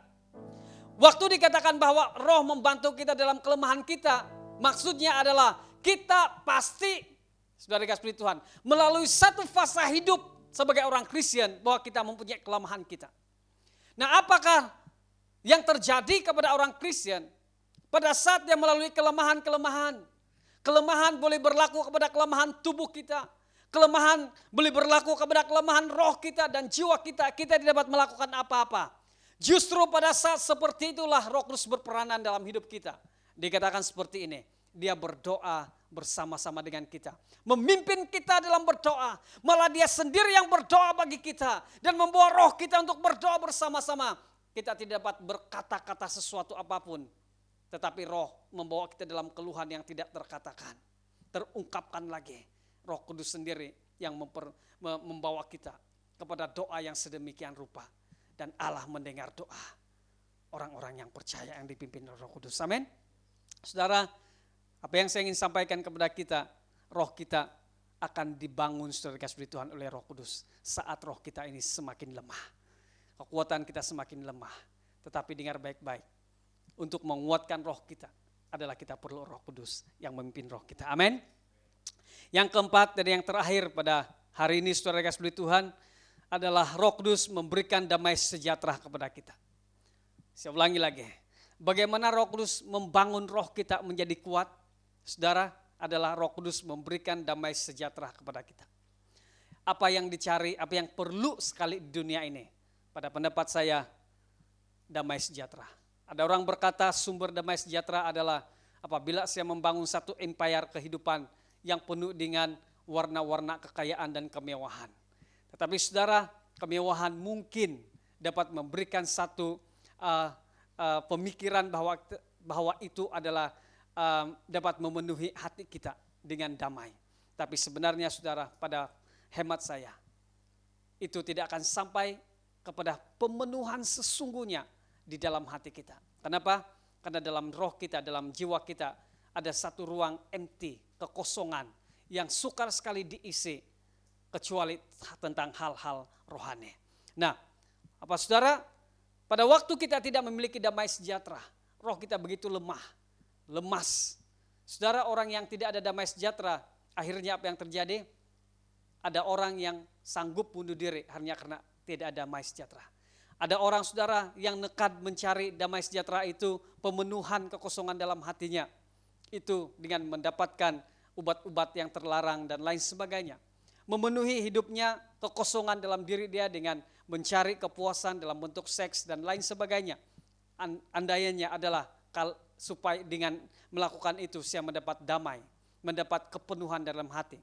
Waktu dikatakan bahwa Roh membantu kita dalam kelemahan kita, maksudnya adalah kita pasti, saudara kasih Tuhan, melalui satu fase hidup sebagai orang Kristen bahwa kita mempunyai kelemahan kita. Nah, apakah yang terjadi kepada orang Kristen pada saat dia melalui kelemahan-kelemahan? Kelemahan boleh berlaku kepada kelemahan tubuh kita. Kelemahan boleh berlaku kepada kelemahan roh kita dan jiwa kita. Kita tidak dapat melakukan apa-apa. Justru pada saat seperti itulah Roh Kudus berperanan dalam hidup kita. Dikatakan seperti ini, dia berdoa bersama-sama dengan kita. Memimpin kita dalam berdoa. Malah dia sendiri yang berdoa bagi kita. Dan membawa roh kita untuk berdoa bersama-sama. Kita tidak dapat berkata-kata sesuatu apapun. Tetapi roh membawa kita dalam keluhan yang tidak terkatakan. Terungkapkan lagi. Roh Kudus sendiri yang membawa kita kepada doa yang sedemikian rupa. Dan Allah mendengar doa orang-orang yang percaya yang dipimpin Roh Kudus. Amin. Saudara, apa yang saya ingin sampaikan kepada kita, roh kita akan dibangun saudara kasih Tuhan oleh Roh Kudus saat roh kita ini semakin lemah. Kekuatan kita semakin lemah. Tetapi dengar baik-baik, untuk menguatkan roh kita adalah kita perlu Roh Kudus yang memimpin roh kita. Amin. Yang keempat dan yang terakhir pada hari ini saudara kasih Tuhan adalah Roh Kudus memberikan damai sejahtera kepada kita. Saya ulangi lagi. Bagaimana Roh Kudus membangun roh kita menjadi kuat? Saudara, adalah Roh Kudus memberikan damai sejahtera kepada kita. Apa yang dicari, apa yang perlu sekali di dunia ini? Pada pendapat saya, damai sejahtera. Ada orang berkata sumber damai sejahtera adalah apabila saya membangun satu empire kehidupan yang penuh dengan warna-warna kekayaan dan kemewahan. Tetapi saudara, kemewahan mungkin dapat memberikan satu pemikiran bahwa itu adalah dapat memenuhi hati kita dengan damai. Tapi sebenarnya saudara, pada hemat saya, itu tidak akan sampai kepada pemenuhan sesungguhnya di dalam hati kita. Kenapa? Karena dalam roh kita, dalam jiwa kita ada satu ruang empty, kekosongan yang sukar sekali diisi kecuali tentang hal-hal rohani. Nah, apa saudara? Pada waktu kita tidak memiliki damai sejahtera, roh kita begitu lemah, lemas. Saudara, orang yang tidak ada damai sejahtera, akhirnya apa yang terjadi? Ada orang yang sanggup bunuh diri hanya karena tidak ada damai sejahtera. Ada orang saudara yang nekad mencari damai sejahtera itu pemenuhan kekosongan dalam hatinya. Itu dengan mendapatkan obat-obat yang terlarang dan lain sebagainya. Memenuhi hidupnya kekosongan dalam diri dia dengan mencari kepuasan dalam bentuk seks dan lain sebagainya. Andainya adalah supaya dengan melakukan itu saya mendapat damai, mendapat kepenuhan dalam hati.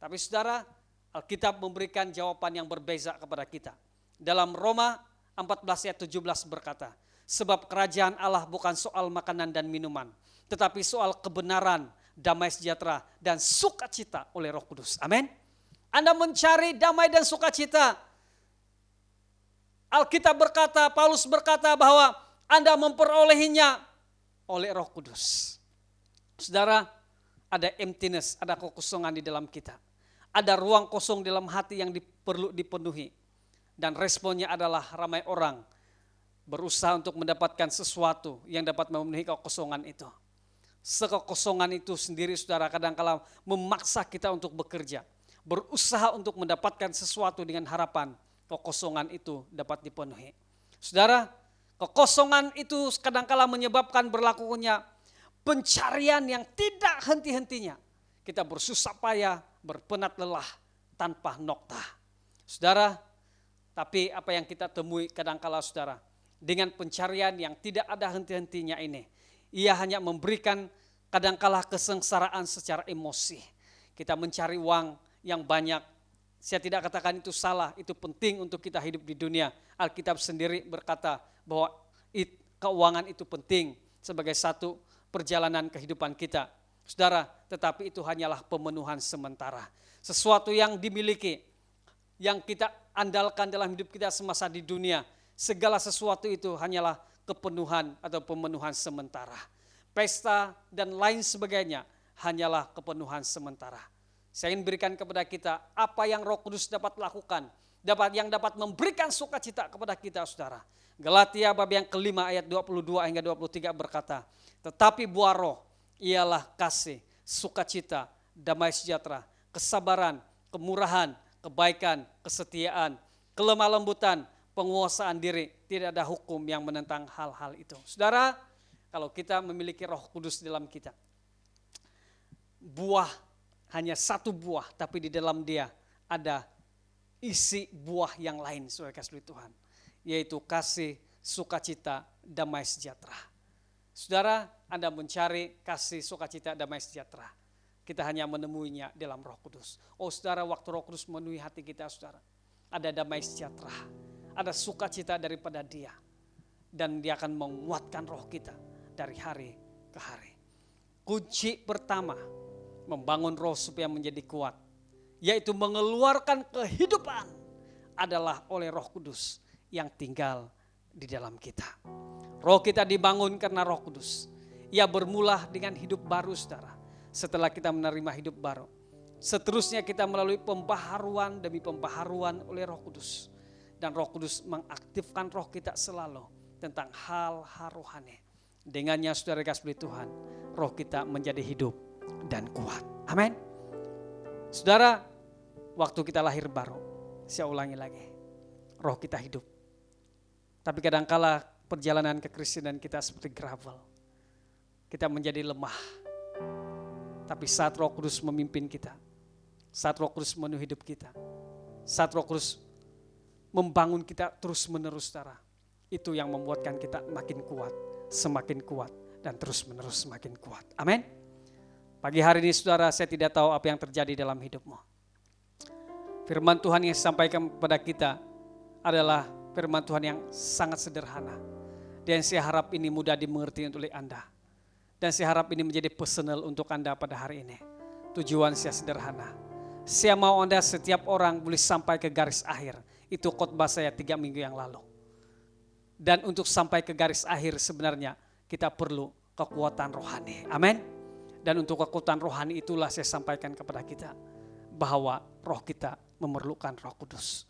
Tapi saudara, Alkitab memberikan jawaban yang berbeza kepada kita. Dalam Roma 14 ayat 17 berkata, sebab kerajaan Allah bukan soal makanan dan minuman, tetapi soal kebenaran, damai sejahtera, dan sukacita oleh Roh Kudus. Amin. Anda mencari damai dan sukacita. Alkitab berkata, Paulus berkata bahwa Anda memperolehinya oleh Roh Kudus. Saudara, ada emptiness, ada kekosongan di dalam kita. Ada ruang kosong dalam hati yang perlu dipenuhi. Dan responnya adalah ramai orang berusaha untuk mendapatkan sesuatu yang dapat memenuhi kekosongan itu. Sekekosongan itu sendiri saudara kadang-kala memaksa kita untuk bekerja. Berusaha untuk mendapatkan sesuatu dengan harapan kekosongan itu dapat dipenuhi. Saudara, kekosongan itu kadang-kala menyebabkan berlakunya pencarian yang tidak henti-hentinya. Kita bersusah payah, berpenat lelah tanpa nokta. Saudara, tapi apa yang kita temui kadang-kala saudara, dengan pencarian yang tidak ada henti-hentinya ini, ia hanya memberikan kadang-kala kesengsaraan secara emosi. Kita mencari uang yang banyak. Saya tidak katakan itu salah, itu penting untuk kita hidup di dunia. Alkitab sendiri berkata bahwa keuangan itu penting sebagai satu perjalanan kehidupan kita. Saudara, tetapi itu hanyalah pemenuhan sementara. Sesuatu yang dimiliki, yang kita andalkan dalam hidup kita semasa di dunia, segala sesuatu itu hanyalah kepenuhan atau pemenuhan sementara. Pesta dan lain sebagainya hanyalah kepenuhan sementara. Saya ingin berikan kepada kita apa yang Roh Kudus dapat lakukan, yang dapat memberikan sukacita kepada kita saudara. Galatia bab yang kelima ayat 22 hingga 23 berkata, tetapi buah roh ialah kasih, sukacita, damai sejahtera, kesabaran, kemurahan, kebaikan, kesetiaan, kelemah lembutan, penguasaan diri. Tidak ada hukum yang menentang hal-hal itu. Saudara, kalau kita memiliki Roh Kudus dalam kita, buah hanya satu buah, tapi di dalam dia ada isi buah yang lain, saudara kasih Tuhan, yaitu kasih, sukacita, damai sejahtera. Saudara, Anda mencari kasih, sukacita, damai sejahtera. Kita hanya menemuinya dalam Roh Kudus. Oh saudara, waktu Roh Kudus memenuhi hati kita, saudara, ada damai sejahtera, ada sukacita daripada Dia, dan Dia akan menguatkan roh kita dari hari ke hari. Kunci pertama membangun roh supaya menjadi kuat, yaitu mengeluarkan kehidupan, adalah oleh Roh Kudus yang tinggal di dalam kita. Roh kita dibangun karena Roh Kudus. Ia bermula dengan hidup baru, saudara. Setelah kita menerima hidup baru, seterusnya kita melalui pembaharuan demi pembaharuan oleh Roh Kudus. Dan Roh Kudus mengaktifkan roh kita selalu tentang hal-hal rohani. Dengannya, saudara kasih Tuhan, roh kita menjadi hidup dan kuat. Amin. Saudara, waktu kita lahir baru, saya ulangi lagi, roh kita hidup. Tapi kadangkala perjalanan kekristenan kita seperti gravel. Kita menjadi lemah. Tapi saat Roh Kudus memimpin kita, saat Roh Kudus memenuhi hidup kita, saat Roh Kudus membangun kita terus menerus, saudara, itu yang membuatkan kita makin kuat, semakin kuat, dan terus menerus semakin kuat. Amin. Pagi hari ini, saudara, saya tidak tahu apa yang terjadi dalam hidupmu. Firman Tuhan yang disampaikan kepada kita adalah firman Tuhan yang sangat sederhana. Dan saya harap ini mudah dimengerti oleh Anda. Dan saya harap ini menjadi personal untuk Anda pada hari ini. Tujuan saya sederhana. Saya mau Anda setiap orang boleh sampai ke garis akhir. Itu khotbah saya 3 minggu yang lalu. Dan untuk sampai ke garis akhir sebenarnya kita perlu kekuatan rohani. Amin. Dan untuk kekuatan rohani itulah saya sampaikan kepada kita bahwa roh kita memerlukan Roh Kudus.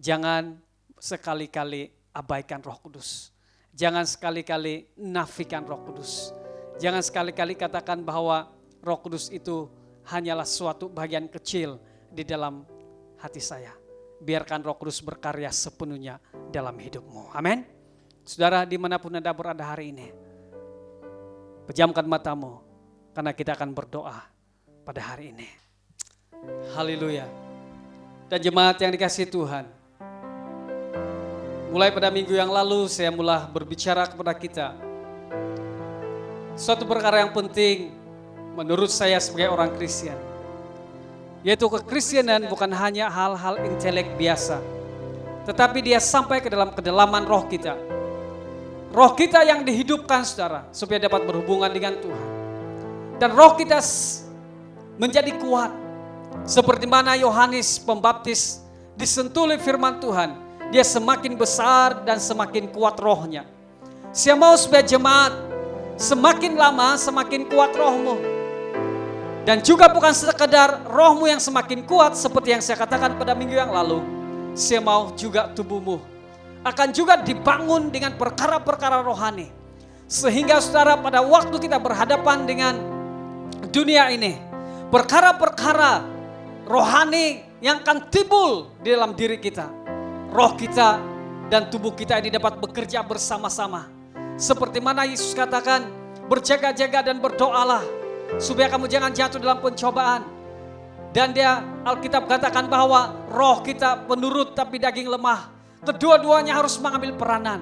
Jangan sekali-kali abaikan Roh Kudus. Jangan sekali-kali nafikan Roh Kudus. Jangan sekali-kali katakan bahwa Roh Kudus itu hanyalah suatu bagian kecil di dalam hati saya. Biarkan Roh Kudus berkarya sepenuhnya dalam hidupmu. Amin. Saudara, dimanapun Anda berada hari ini, pejamkan matamu karena kita akan berdoa pada hari ini. Haleluya. Dan jemaat yang dikasihi Tuhan, mulai pada minggu yang lalu saya mulai berbicara kepada kita suatu perkara yang penting menurut saya sebagai orang Kristen, yaitu kekristenan bukan hanya hal-hal intelek biasa, tetapi dia sampai ke dalam kedalaman roh kita. Roh kita yang dihidupkan, saudara, supaya dapat berhubungan dengan Tuhan. Dan roh kita menjadi kuat. Seperti mana Yohanes Pembaptis disentuh oleh firman Tuhan, dia semakin besar dan semakin kuat rohnya. Saya mau supaya jemaat semakin lama semakin kuat rohmu. Dan juga bukan sekedar rohmu yang semakin kuat seperti yang saya katakan pada minggu yang lalu. Saya mau juga tubuhmu akan juga dibangun dengan perkara-perkara rohani. Sehingga saudara, pada waktu kita berhadapan dengan dunia ini, perkara-perkara rohani yang akan timbul di dalam diri kita, roh kita dan tubuh kita ini dapat bekerja bersama-sama. Seperti mana Yesus katakan, berjaga-jaga dan berdoalah supaya kamu jangan jatuh dalam pencobaan. Dan dia Alkitab katakan bahwa roh kita penurut tapi daging lemah. Kedua-duanya harus mengambil peranan.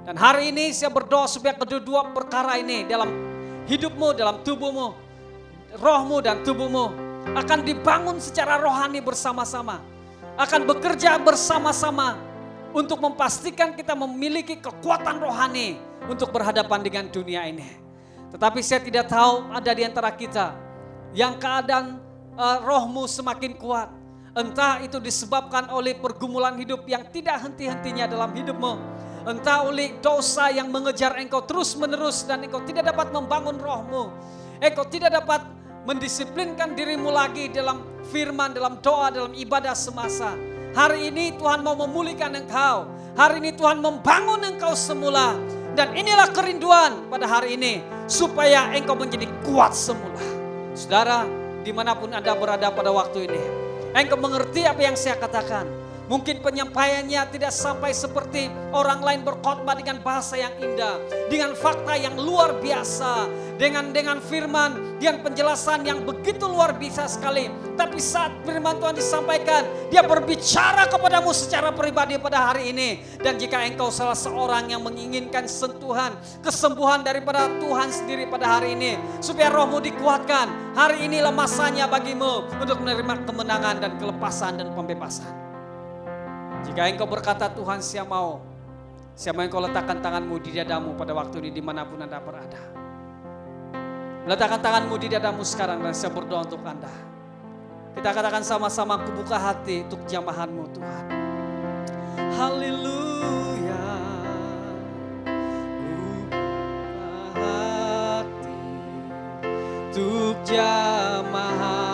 Dan hari ini saya berdoa supaya kedua-dua perkara ini dalam hidupmu, dalam tubuhmu, rohmu dan tubuhmu akan dibangun secara rohani bersama-sama. Akan bekerja bersama-sama untuk memastikan kita memiliki kekuatan rohani untuk berhadapan dengan dunia ini. Tetapi saya tidak tahu ada di antara kita yang keadaan rohmu semakin kuat. Entah itu disebabkan oleh pergumulan hidup yang tidak henti-hentinya dalam hidupmu. Entah oleh dosa yang mengejar engkau terus menerus dan engkau tidak dapat membangun rohmu. Engkau tidak dapat mendisiplinkan dirimu lagi dalam firman, dalam doa, dalam ibadah semasa. Hari ini Tuhan mau memulihkan engkau. Hari ini Tuhan membangun engkau semula. Dan inilah kerinduan pada hari ini, supaya engkau menjadi kuat semula. Saudara, dimanapun Anda berada pada waktu ini, Engkau mengerti apa yang saya katakan. Mungkin penyampaiannya tidak sampai seperti orang lain berkhotbah dengan bahasa yang indah, dengan fakta yang luar biasa, dengan firman, dengan penjelasan yang begitu luar biasa sekali. Tapi saat firman Tuhan disampaikan, dia berbicara kepadamu secara pribadi pada hari ini. Dan jika engkau salah seorang yang menginginkan sentuhan, kesembuhan daripada Tuhan sendiri pada hari ini, supaya rohmu dikuatkan, hari inilah masanya bagimu untuk menerima kemenangan dan kelepasan dan pembebasan. Jika engkau berkata, Tuhan saya mau engkau letakkan tanganmu di dadamu pada waktu ini dimanapun Anda berada. Letakkan tanganmu di dadamu sekarang dan saya berdoa untuk Anda. Kita katakan sama-sama, ku buka hati untuk jamahanmu Tuhan. Haleluya. Ku buka hati untuk jamahanmu,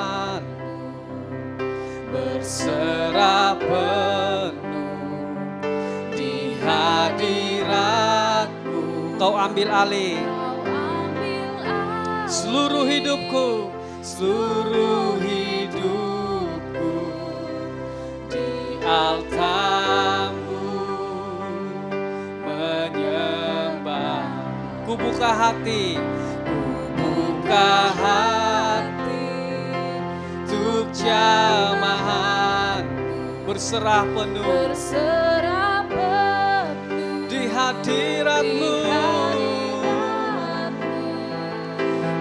berserah penuh di hadiratmu. Kau ambil alih seluruh hidupku di altarmu menyembah. Ku buka hati untuk jamahan, berserah penuh di hadiratmu.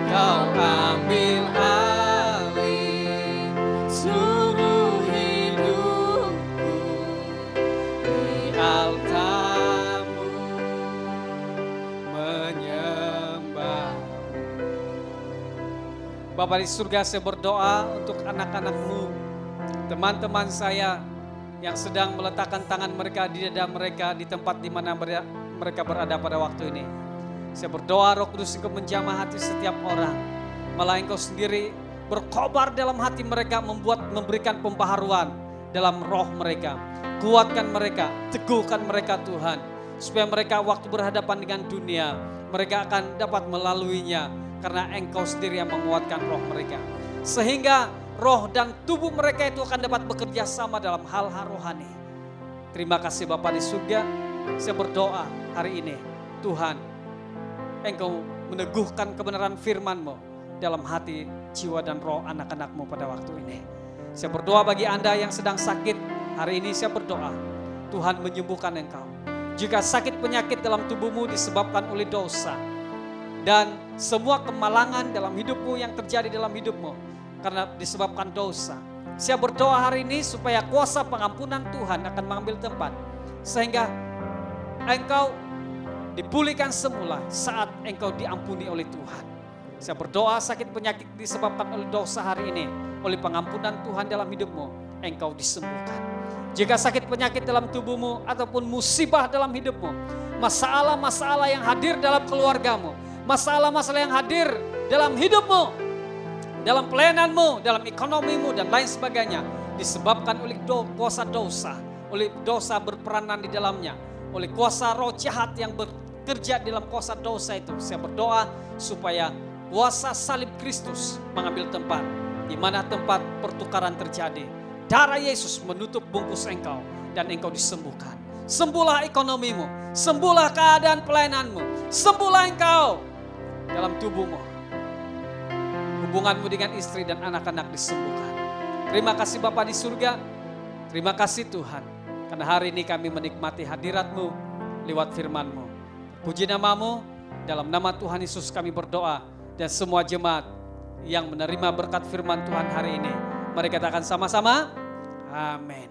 Kau ambil alih seluruh hidupku di altarmu menyembah. Bapa di surga, saya berdoa untuk anak-anakmu, teman-teman saya yang sedang meletakkan tangan mereka di dada mereka di tempat di mana mereka berada pada waktu ini. Saya berdoa Roh Kudus Engkau menjamah hati setiap orang. Malah Engkau sendiri berkobar dalam hati mereka, memberikan pembaharuan dalam roh mereka. Kuatkan mereka, teguhkan mereka Tuhan. Supaya mereka waktu berhadapan dengan dunia, mereka akan dapat melaluinya. Karena Engkau sendiri yang menguatkan roh mereka. Sehingga roh dan tubuh mereka itu akan dapat bekerja sama dalam hal-hal rohani. Terima kasih Bapa di surga. Saya berdoa hari ini, Tuhan, Engkau meneguhkan kebenaran firman-Mu dalam hati, jiwa dan roh anak-anak-Mu pada waktu ini. Saya berdoa bagi Anda yang sedang sakit, hari ini saya berdoa, Tuhan menyembuhkan engkau. Jika sakit penyakit dalam tubuhmu disebabkan oleh dosa, dan semua kemalangan dalam hidupmu yang terjadi dalam hidupmu karena disebabkan dosa, saya berdoa hari ini supaya kuasa pengampunan Tuhan akan mengambil tempat, sehingga engkau dipulihkan semula saat engkau diampuni oleh Tuhan. Saya berdoa sakit penyakit disebabkan oleh dosa hari ini, oleh pengampunan Tuhan dalam hidupmu, engkau disembuhkan. Jika sakit penyakit dalam tubuhmu ataupun musibah dalam hidupmu, masalah-masalah yang hadir dalam keluargamu, masalah-masalah yang hadir dalam hidupmu, dalam pelayananmu, dalam ekonomimu dan lain sebagainya, disebabkan oleh kuasa dosa, oleh dosa berperanan di dalamnya, oleh kuasa roh jahat yang bekerja dalam kuasa dosa itu. Saya berdoa supaya kuasa salib Kristus mengambil tempat, di mana tempat pertukaran terjadi. Darah Yesus menutup bungkus engkau dan engkau disembuhkan. Sembuhlah ekonomimu, sembuhlah keadaan pelayananmu, sembuhlah engkau dalam tubuhmu. Hubunganmu dengan istri dan anak-anak disembuhkan. Terima kasih Bapa di surga, terima kasih Tuhan, karena hari ini kami menikmati hadirat-Mu lewat firman-Mu. Puji nama-Mu, dalam nama Tuhan Yesus kami berdoa, dan semua jemaat yang menerima berkat firman Tuhan hari ini, mari katakan sama-sama, amin.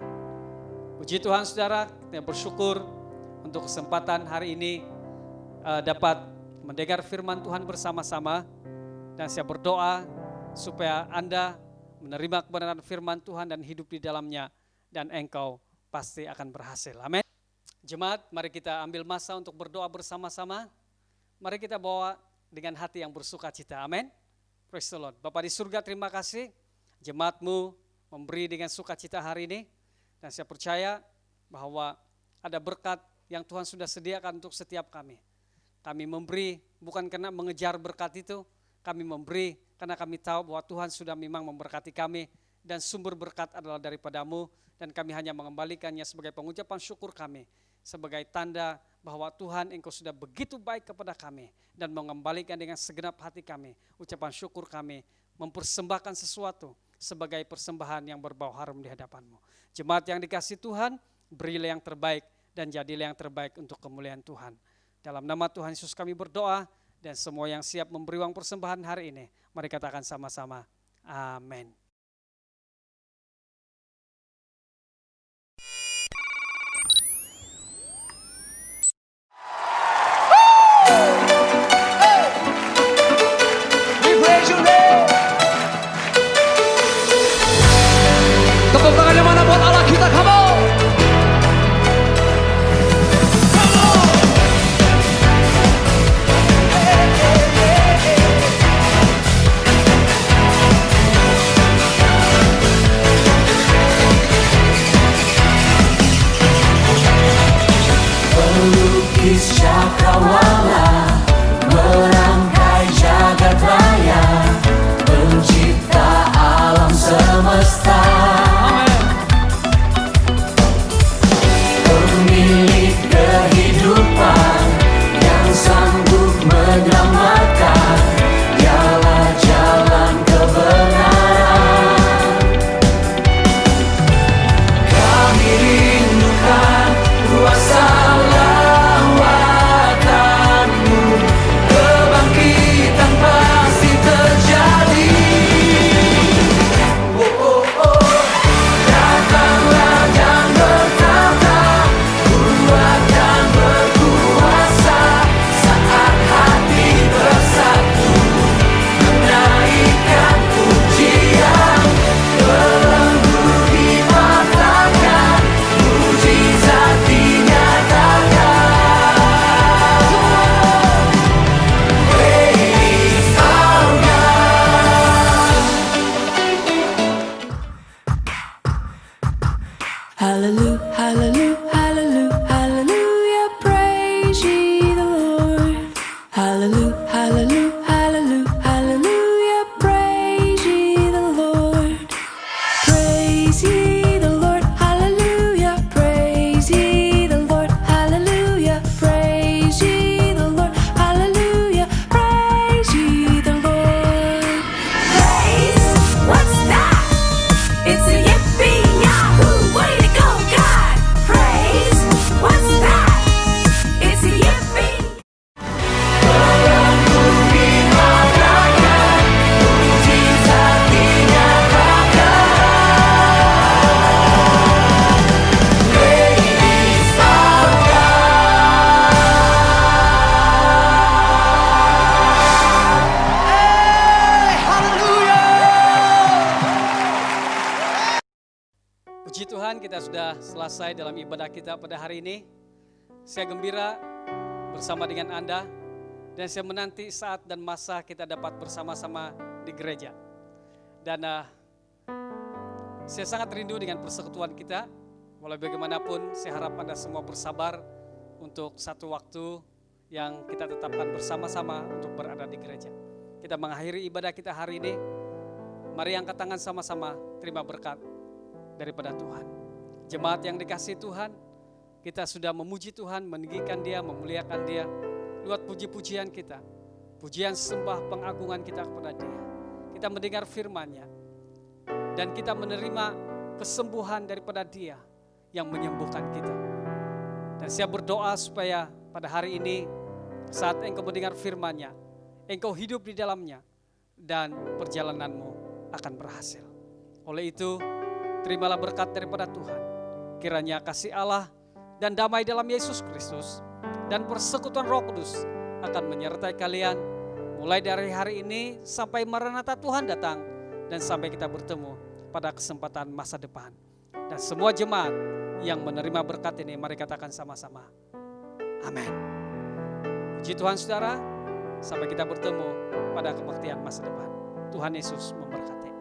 Puji Tuhan saudara, kita bersyukur untuk kesempatan hari ini dapat mendengar firman Tuhan bersama-sama. Dan saya berdoa supaya Anda menerima kebenaran firman Tuhan dan hidup di dalamnya, dan engkau pasti akan berhasil. Amin. Jemaat, mari kita ambil masa untuk berdoa bersama-sama. Mari kita bawa dengan hati yang bersuka cita. Amin. Praise the Lord. Bapa di surga, terima kasih jemaat-Mu memberi dengan sukacita hari ini. Dan saya percaya bahwa ada berkat yang Tuhan sudah sediakan untuk setiap kami. Kami memberi bukan karena mengejar berkat itu, kami memberi karena kami tahu bahwa Tuhan sudah memang memberkati kami dan sumber berkat adalah daripada-Mu, dan kami hanya mengembalikannya sebagai pengucapan syukur kami, sebagai tanda bahwa Tuhan Engkau sudah begitu baik kepada kami dan mengembalikan dengan segenap hati kami ucapan syukur kami, mempersembahkan sesuatu sebagai persembahan yang berbau harum di hadapan-Mu. Jemaat yang dikasihi Tuhan, berilah yang terbaik dan jadilah yang terbaik untuk kemuliaan Tuhan. Dalam nama Tuhan Yesus kami berdoa, dan semua yang siap memberi uang persembahan hari ini, mari katakan sama-sama, amin. Tepuk tangannya mana buat Allah kita, come on. Pelukis cakrawala merangkai jagat raya, pencipta alam semesta, pemilik kehidupan yang sanggup menyelamatkan, dialah jalan kebenaran. Kami rindukan kuasa lawakan-Mu, kebangkitan pasti terjadi. Datanglah dan bertata, kuat dan berkuasa, saat hati bersatu, menaikkan pujian, belenggu dipatahkan, mujizat dinyatakan. Praise our God. Hallelujah, hallelujah, hallelujah, hallelujah, praise ye the Lord. Hallelujah, hallelujah, hallelujah, hallelujah, praise ye the Lord. Praise ye the Lord, hallelujah, praise ye the Lord, hallelujah, praise ye the Lord, hallelujah, praise ye the Lord. Praise, what's that? It's a yippee yahoo, way to go, God! Praise, what's that? It's a yippee. Belenggu dimatakan, mujizat dinyatakan. Praise our Puji Tuhan, kita sudah selesai dalam ibadah kita pada hari ini. Saya gembira bersama dengan Anda, dan saya menanti saat dan masa kita dapat bersama-sama di gereja. Dan saya sangat rindu dengan persekutuan kita. Walau bagaimanapun, saya harap Anda semua bersabar untuk satu waktu yang kita tetapkan bersama-sama untuk berada di gereja. Kita mengakhiri ibadah kita hari ini. Mari angkat tangan sama-sama, terima berkat daripada Tuhan. Jemaat yang dikasihi Tuhan, kita sudah memuji Tuhan, meninggikan Dia, memuliakan Dia. Lewat puji-pujian kita, pujian sembah pengagungan kita kepada Dia. Kita mendengar firman-Nya, dan kita menerima kesembuhan daripada Dia yang menyembuhkan kita. Dan saya berdoa supaya pada hari ini, saat engkau mendengar firman-Nya, engkau hidup di dalamnya, dan perjalananmu akan berhasil. Oleh itu, terimalah berkat daripada Tuhan. Kiranya kasih Allah dan damai dalam Yesus Kristus dan persekutuan Roh Kudus akan menyertai kalian mulai dari hari ini sampai Maranatha Tuhan datang, dan sampai kita bertemu pada kesempatan masa depan. Dan semua jemaat yang menerima berkat ini, mari katakan sama-sama, amin. Puji Tuhan saudara, sampai kita bertemu pada kebaktian masa depan. Tuhan Yesus memberkati.